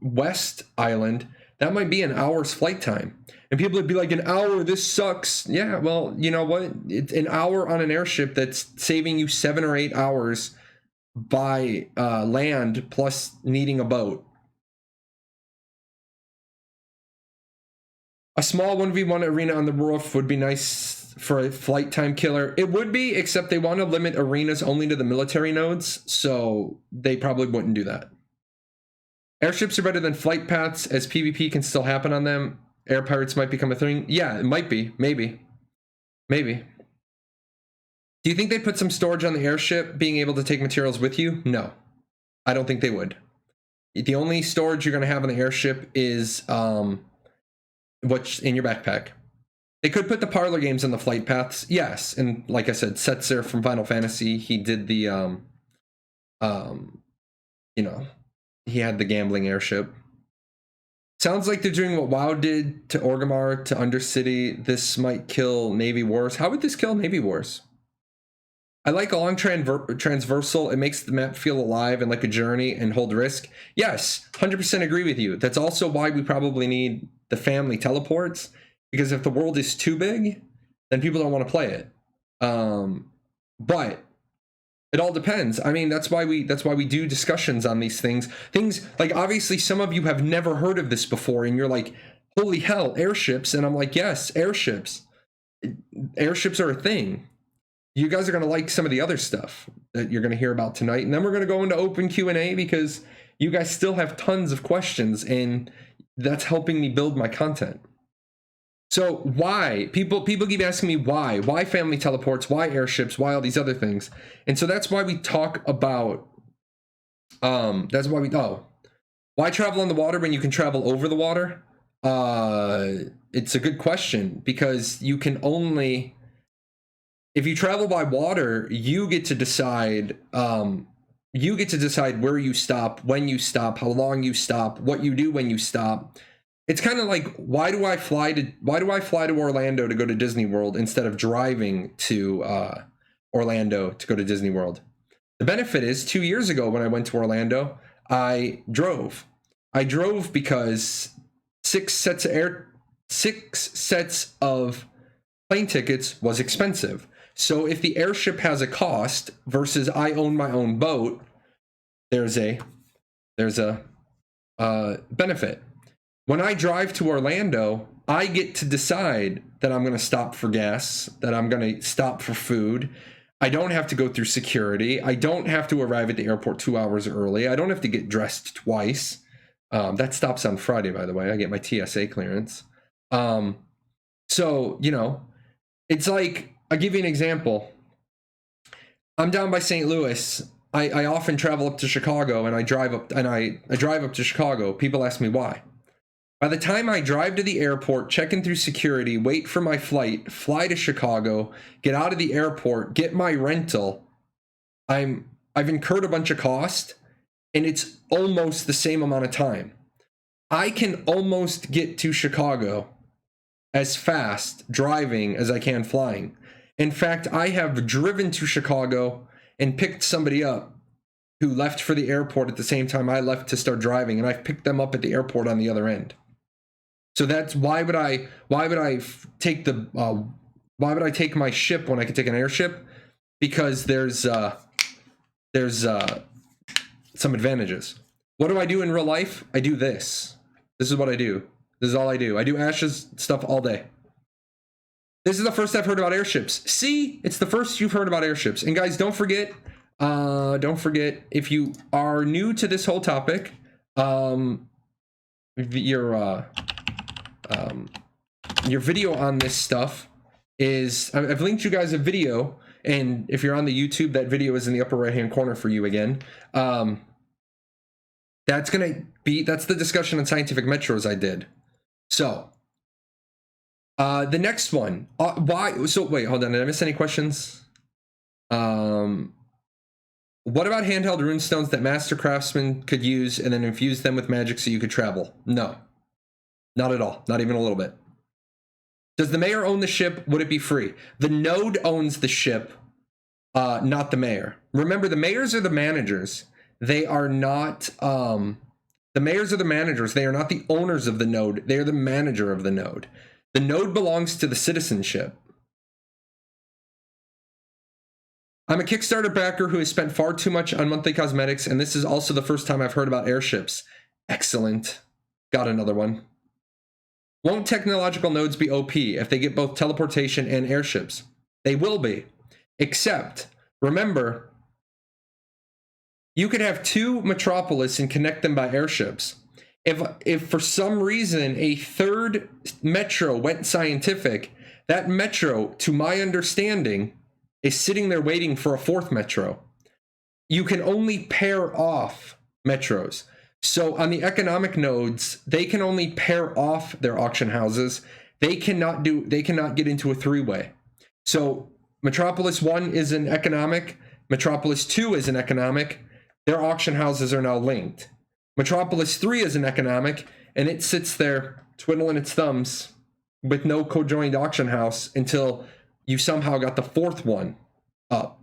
west island, that might be an hour's flight time. And people would be like, an hour, this sucks. Yeah, well, you know what? It's an hour on an airship that's saving you 7 or 8 hours by land plus needing a boat. A small 1v1 arena on the roof would be nice for a flight time killer. It would be, except they want to limit arenas only to the military nodes, so they probably wouldn't do that. Airships are better than flight paths, as PvP can still happen on them. Air pirates might become a thing. Yeah, it might be. Maybe. Maybe. Do you think they put some storage on the airship, being able to take materials with you? No. I don't think they would. The only storage you're going to have on the airship is what's in your backpack. They could put the parlor games on the flight paths. Yes. And like I said, Setzer from Final Fantasy, he did the, you know, he had the gambling airship. Sounds like they're doing what WoW did to Orgrimmar, to Undercity. This might kill Navy Wars. How would this kill Navy Wars? I like a long transversal. It makes the map feel alive and like a journey and hold risk. Yes, 100% agree with you. That's also why we probably need the family teleports, because if the world is too big, then people don't want to play it. But it all depends. I mean, that's why we do discussions on these things. Things like, obviously some of you have never heard of this before and you're like, holy hell, airships. And I'm like, yes, airships. Airships are a thing. You guys are going to like some of the other stuff that you're going to hear about tonight. And then we're going to go into open Q&A, because you guys still have tons of questions and that's helping me build my content. So why? People keep asking me why. Why family teleports? Why airships? Why all these other things? And so that's why we talk about, why travel on the water when you can travel over the water? It's a good question, because you can only, if you travel by water, you get to decide where you stop, when you stop, how long you stop, what you do when you stop. It's kind of like, why do I fly to Orlando to go to Disney World instead of driving to Orlando to go to Disney World? The benefit is, 2 years ago when I went to Orlando, I drove. Because 6 sets of plane tickets was expensive. So if the airship has a cost versus I own my own boat, there's a benefit. When I drive to Orlando, I get to decide that I'm going to stop for gas, that I'm going to stop for food. I don't have to go through security. I don't have to arrive at the airport 2 hours early. I don't have to get dressed twice. That stops on Friday, by the way. I get my TSA clearance. So, you know, it's like, I'll give you an example. I'm down by St. Louis. I often travel up to Chicago, and I drive up to Chicago. People ask me why. By the time I drive to the airport, check in through security, wait for my flight, fly to Chicago, get out of the airport, get my rental, I've incurred a bunch of cost, and it's almost the same amount of time. I can almost get to Chicago as fast driving as I can flying. In fact, I have driven to Chicago and picked somebody up who left for the airport at the same time I left to start driving, and I've picked them up at the airport on the other end. So that's why would I take my ship when I could take an airship? Because there's some advantages. What do I do in real life? I do this. This is what I do. This is all I do. I do Ash's stuff all day. This is the first I've heard about airships. See, it's the first you've heard about airships. And guys, don't forget, if you are new to this whole topic, your video on this stuff is, I've linked you guys a video, and if you're on the YouTube, that video is in the upper right hand corner for you again. That's the discussion on scientific metros I did. So, the next one, why? So wait, hold on. Did I miss any questions? What about handheld runestones that master craftsmen could use and then infuse them with magic so you could travel? No, not at all. Not even a little bit. Does the mayor own the ship? Would it be free? The node owns the ship, not the mayor. Remember, the mayors are the managers. They are not, the mayors are the managers. They are not the owners of the node. They are the manager of the node. The node belongs to the citizenship. I'm a Kickstarter backer who has spent far too much on monthly cosmetics, and this is also the first time I've heard about airships. Excellent. Got another one. Won't technological nodes be OP if they get both teleportation and airships? They will be. Except, remember, you could have 2 metropolis and connect them by airships. If for some reason a third metro went scientific, that metro, to my understanding, is sitting there waiting for a 4th metro. You can only pair off metros. So on the economic nodes, they can only pair off their auction houses. They cannot get into a 3-way. So Metropolis 1 is an economic, Metropolis 2 is an economic. Their auction houses are now linked. Metropolis 3 is an economic, and it sits there twiddling its thumbs with no co-joined auction house until you somehow got the 4th one up.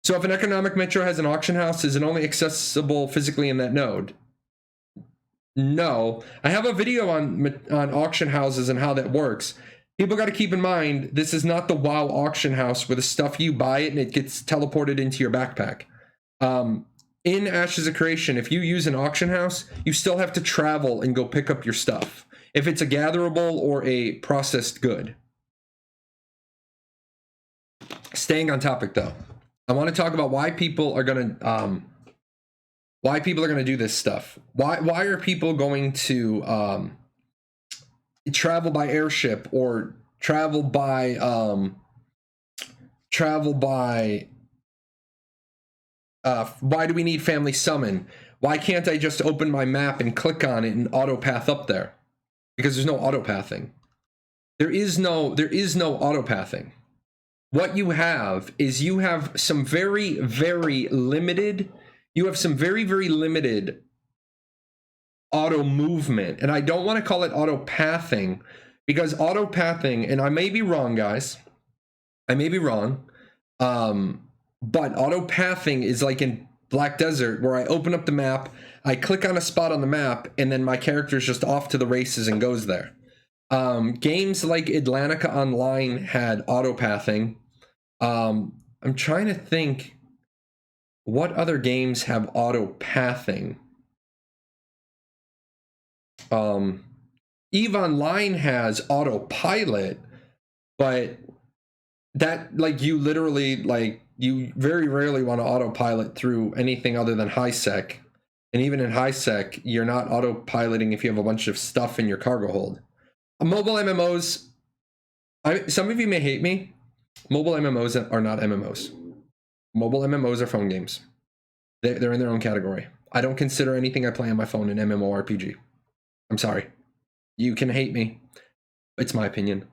So if an economic metro has an auction house, is it only accessible physically in that node? No. I have a video on auction houses and how that works. People got to keep in mind, this is not the WoW auction house where the stuff you buy it and it gets teleported into your backpack. In Ashes of Creation, if you use an auction house, you still have to travel and go pick up your stuff, if it's a gatherable or a processed good. Staying on topic though, I want to talk about why people are gonna do this stuff. Why are people going to travel by airship or travel by why do we need family summon? Why can't I just open my map and click on it and autopath up there? Because there's no autopathing. There is no autopathing. What you have is you have some very, very limited auto movement. And I don't want to call it autopathing, because autopathing, and I may be wrong, guys. I may be wrong. But autopathing is like in Black Desert, where I open up the map, I click on a spot on the map, and then my character's just off to the races and goes there. Games like Atlantica Online had autopathing. I'm trying to think what other games have autopathing. EVE Online has autopilot, but that, like, you literally, like, you very rarely want to autopilot through anything other than high sec. And even in high sec, you're not autopiloting if you have a bunch of stuff in your cargo hold. Mobile MMOs, some of you may hate me. Mobile MMOs are not MMOs. Mobile MMOs are phone games. They're in their own category. I don't consider anything I play on my phone an MMORPG. I'm sorry. You can hate me. It's my opinion.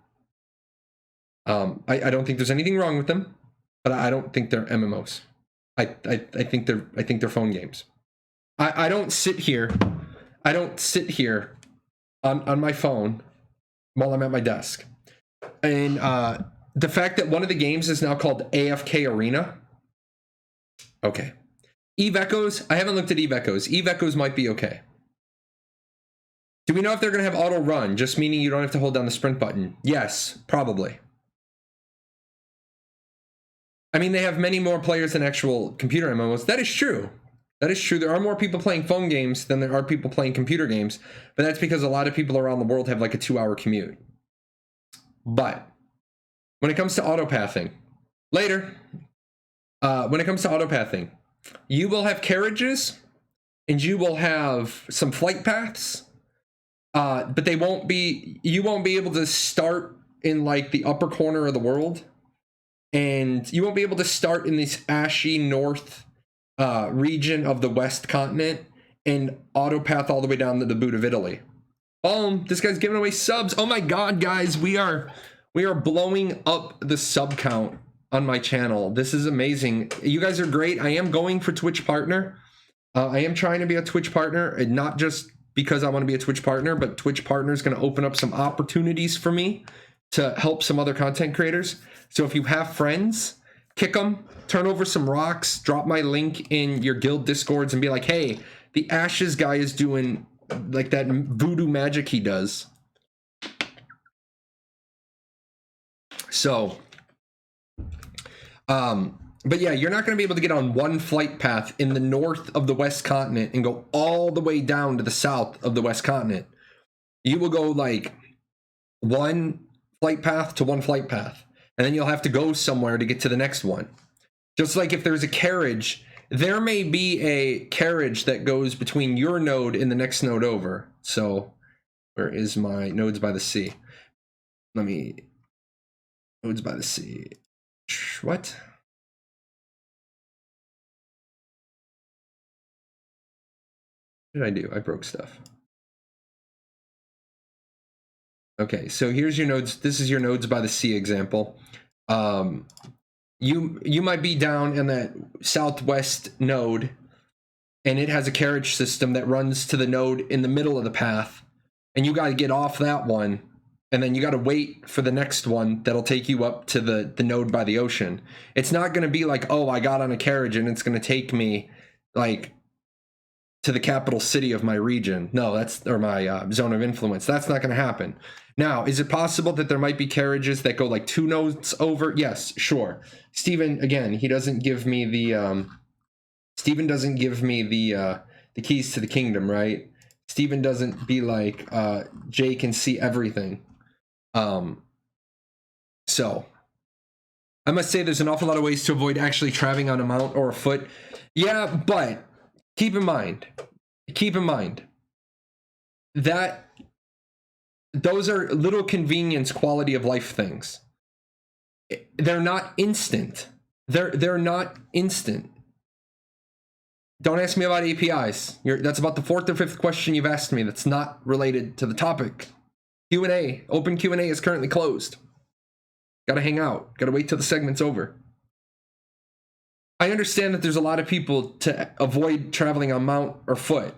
I don't think there's anything wrong with them, but I don't think they're MMOs. I think they're phone games. I don't sit here on my phone while I'm at my desk. And the fact that one of the games is now called AFK Arena. Okay. Eve Echoes, I haven't looked at Eve Echoes. Eve Echoes might be okay. Do we know if they're going to have auto run, just meaning you don't have to hold down the sprint button? Yes, probably. I mean, they have many more players than actual computer MMOs. That is true. That is true. There are more people playing phone games than there are people playing computer games, but that's because a lot of people around the world have like a 2-hour commute. But when it comes to autopathing, later, when it comes to autopathing, you will have carriages and you will have some flight paths, but they won't be, you won't be able to start in like the upper corner of the world, and you won't be able to start in this ashy north region of the West continent and autopath all the way down to the boot of Italy. Oh, this guy's giving away subs. Oh my God, guys, we are blowing up the sub count on my channel. This is amazing. You guys are great. I am going for Twitch partner. I am trying to be a Twitch partner, and not just because I want to be a Twitch partner, but Twitch partner is going to open up some opportunities for me to help some other content creators. So if you have friends, kick them, turn over some rocks, drop my link in your guild discords and be like, hey, the Ashes guy is doing like that voodoo magic he does. So, but yeah, you're not going to be able to get on one flight path in the north of the West continent and go all the way down to the south of the West continent. You will go like one flight path to one flight path, and then you'll have to go somewhere to get to the next one. Just like if there's a carriage, there may be a carriage that goes between your node and the next node over. So where is my nodes by the sea? Nodes by the sea. What? What did I do? I broke stuff. Okay, so here's your nodes. This is your nodes by the sea example. You might be down in that southwest node, and it has a carriage system that runs to the node in the middle of the path, and you got to get off that one, and then you got to wait for the next one that'll take you up to the node by the ocean. It's not going to be like, oh, I got on a carriage and it's going to take me like to the capital city of my region. No, or my zone of influence. That's not going to happen. Now, is it possible that there might be carriages that go like 2 nodes over? Yes, sure. Steven, again, he doesn't give me the Steven doesn't give me the keys to the kingdom, right? Steven doesn't be like Jay can see everything. So I must say there's an awful lot of ways to avoid actually traveling on a mount or a foot. Yeah, but keep in mind that those are little convenience quality of life things. They're not instant. They're not instant. Don't ask me about APIs. That's about the 4th or 5th question you've asked me that's not related to the topic. Q&A, open Q&A is currently closed. Gotta hang out. Gotta wait till the segment's over. I understand that there's a lot of people to avoid traveling on mount or foot.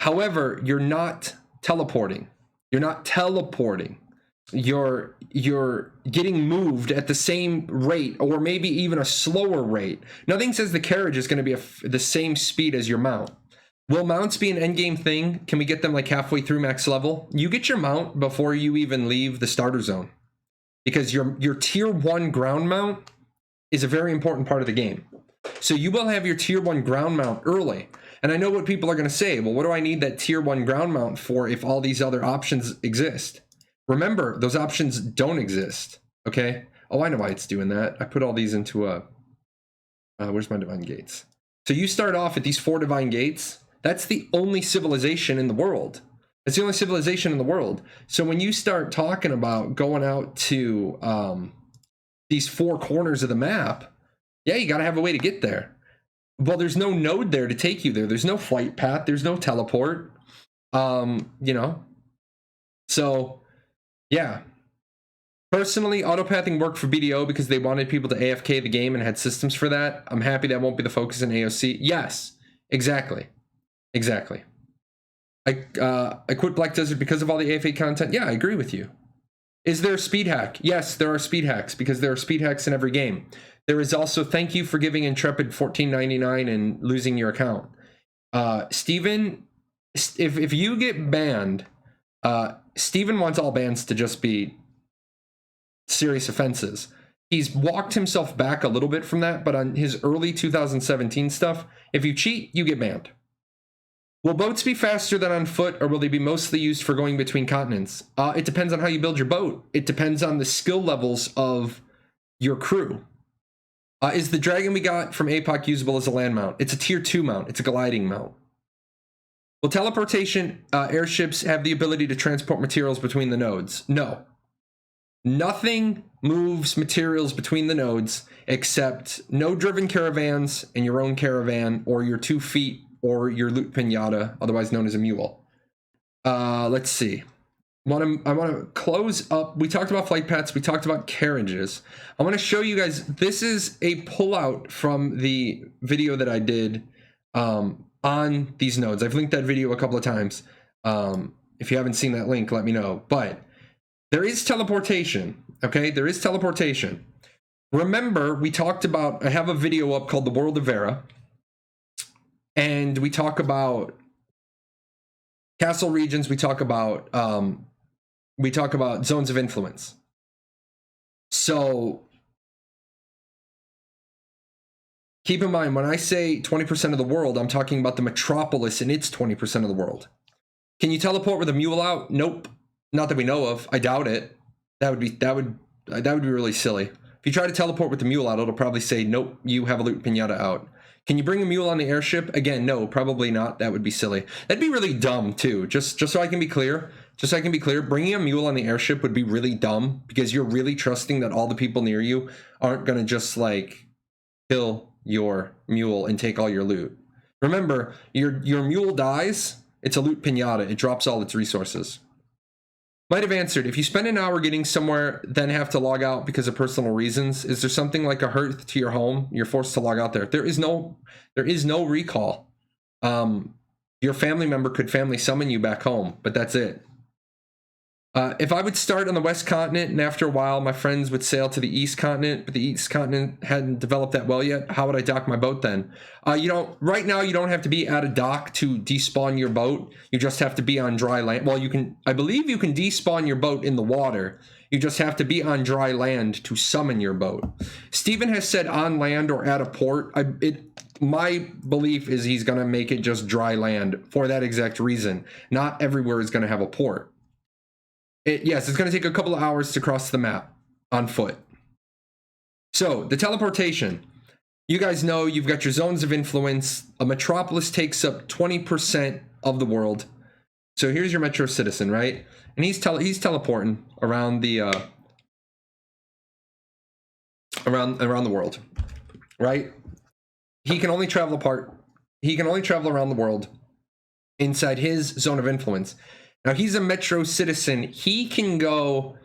However, you're not teleporting. You're not teleporting. You're getting moved at the same rate, or maybe even a slower rate. Nothing says the carriage is going to be the same speed as your mount. Will mounts be an endgame thing? Can we get them like halfway through max level? You get your mount before you even leave the starter zone, because your tier 1 ground mount is a very important part of the game. So you will have your tier 1 ground mount early. And I know what people are going to say. Well, what do I need that tier 1 ground mount for if all these other options exist? Remember, those options don't exist. Okay? Oh, I know why it's doing that. I put all these into a... where's my divine gates? So you start off at these 4 divine gates. That's the only civilization in the world. It's the only civilization in the world. So when you start talking about going out to these 4 corners of the map, yeah, you got to have a way to get there. Well, there's no node there to take you there. There's no flight path. There's no teleport. You know? So, yeah. Personally, autopathing worked for BDO because they wanted people to AFK the game and had systems for that. I'm happy that won't be the focus in AOC. Yes, exactly. Exactly. I quit Black Desert because of all the AFA content. Yeah, I agree with you. Is there a speed hack? Yes, there are speed hacks, because there are speed hacks in every game. There is also, thank you for giving Intrepid $14.99 and losing your account. Steven, if you get banned, Steven wants all bans to just be serious offenses. He's walked himself back a little bit from that, but on his early 2017 stuff, if you cheat, you get banned. Will boats be faster than on foot, or will they be mostly used for going between continents? It depends on how you build your boat. It depends on the skill levels of your crew. Is the dragon we got from APOC usable as a land mount? It's a tier 2 mount. It's a gliding mount. Will teleportation airships have the ability to transport materials between the nodes? No. Nothing moves materials between the nodes, except no driven caravans and your own caravan or your 2 feet or your loot pinata, otherwise known as a mule. Let's see. I want to close up. We talked about flight paths. We talked about carriages. I want to show you guys. This is a pullout from the video that I did on these nodes. I've linked that video a couple of times. If you haven't seen that link, let me know. But there is teleportation. Okay, there is teleportation. Remember, we talked about. I have a video up called "The World of Vera," and we talk about castle regions. We talk about zones of influence. So keep in mind, when I say 20% of the world, I'm talking about the metropolis and its 20% of the world. Can you teleport with a mule out? Nope. Not that we know of. I doubt it. That would be really silly. If you try to teleport with the mule out, it'll probably say, nope, you have a loot pinata out. Can you bring a mule on the airship? Again, no, probably not. That would be silly. That'd be really dumb too. Just so I can be clear, bringing a mule on the airship would be really dumb because you're really trusting that all the people near you aren't going to just like kill your mule and take all your loot. Remember, your mule dies, it's a loot pinata. It drops all its resources. Might have answered, if you spend an hour getting somewhere, then have to log out because of personal reasons, is there something like a hurt to your home? You're forced to log out there. There is no recall. Your family member could family summon you back home, but that's it. If I would start on the West Continent and after a while my friends would sail to the East Continent, but the East Continent hadn't developed that well yet, how would I dock my boat then? Right now you don't have to be at a dock to despawn your boat. You just have to be on dry land. Well, I believe you can despawn your boat in the water. You just have to be on dry land to summon your boat. Steven has said on land or at a port. My belief is he's going to make it just dry land for that exact reason. Not everywhere is going to have a port. Yes, it's going to take a couple of hours to cross the map on foot. So, the teleportation. You guys know you've got your zones of influence. A metropolis takes up 20% of the world. So here's your metro citizen, right? And he's teleporting around the around the world, right? He can only travel around the world inside his zone of influence. Now, he's a metro citizen. He can go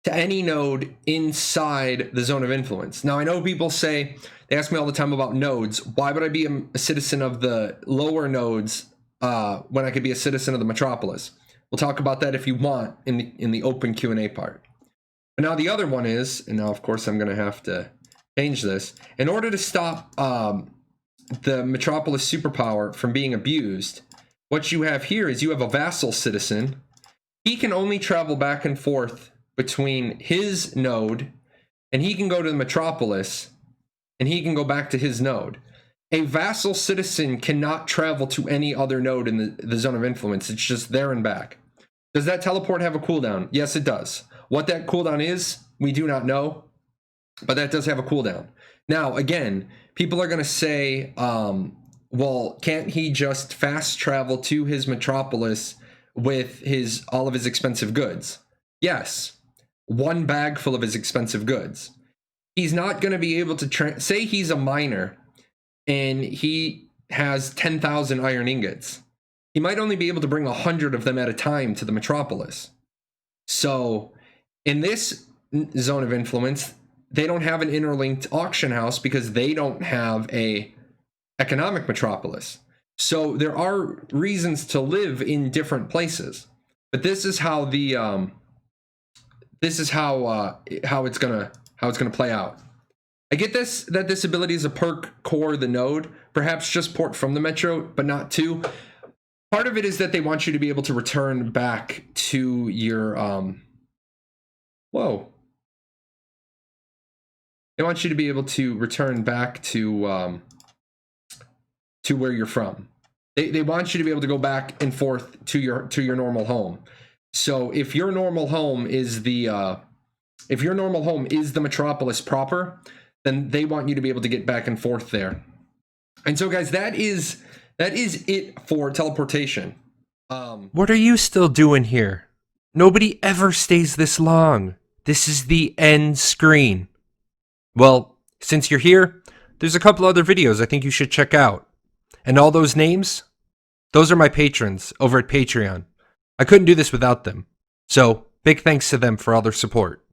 to any node inside the zone of influence. Now, I know people say, they ask me all the time about nodes. Why would I be a citizen of the lower nodes when I could be a citizen of the metropolis? We'll talk about that if you want in the open Q&A part. But now the other one is, and now, of course, I'm going to have to change this. In order to stop the metropolis superpower from being abused, what you have here is you have a vassal citizen. He can only travel back and forth between his node, and he can go to the metropolis, and he can go back to his node. A vassal citizen cannot travel to any other node in the zone of influence. It's just there and back. Does that teleport have a cooldown? Yes, it does. What that cooldown is, we do not know, but that does have a cooldown. Now, again, people are going to say, well, can't he just fast travel to his metropolis with all of his expensive goods? Yes, one bag full of his expensive goods. He's not going to be able to say he's a miner and he has 10,000 iron ingots. He might only be able to bring 100 of them at a time to the metropolis. So in this zone of influence, they don't have an interlinked auction house because they don't have a economic metropolis. So there are reasons to live in different places, but this is how it's gonna play out. I get that this ability is a perk core the node, perhaps just port from the metro, but not to. Part of it is that they want you to be able to return back to your They want you to be able to return back to where you're from. They want you to be able to go back and forth to your normal home. So if your normal home is the metropolis proper, then they want you to be able to get back and forth there. And so, guys, that is it for teleportation. What are you still doing here? Nobody ever stays this long. This is the end screen. Well, since you're here, there's a couple other videos I think you should check out. And all those names, those are my patrons over at Patreon. I couldn't do this without them. So, big thanks to them for all their support.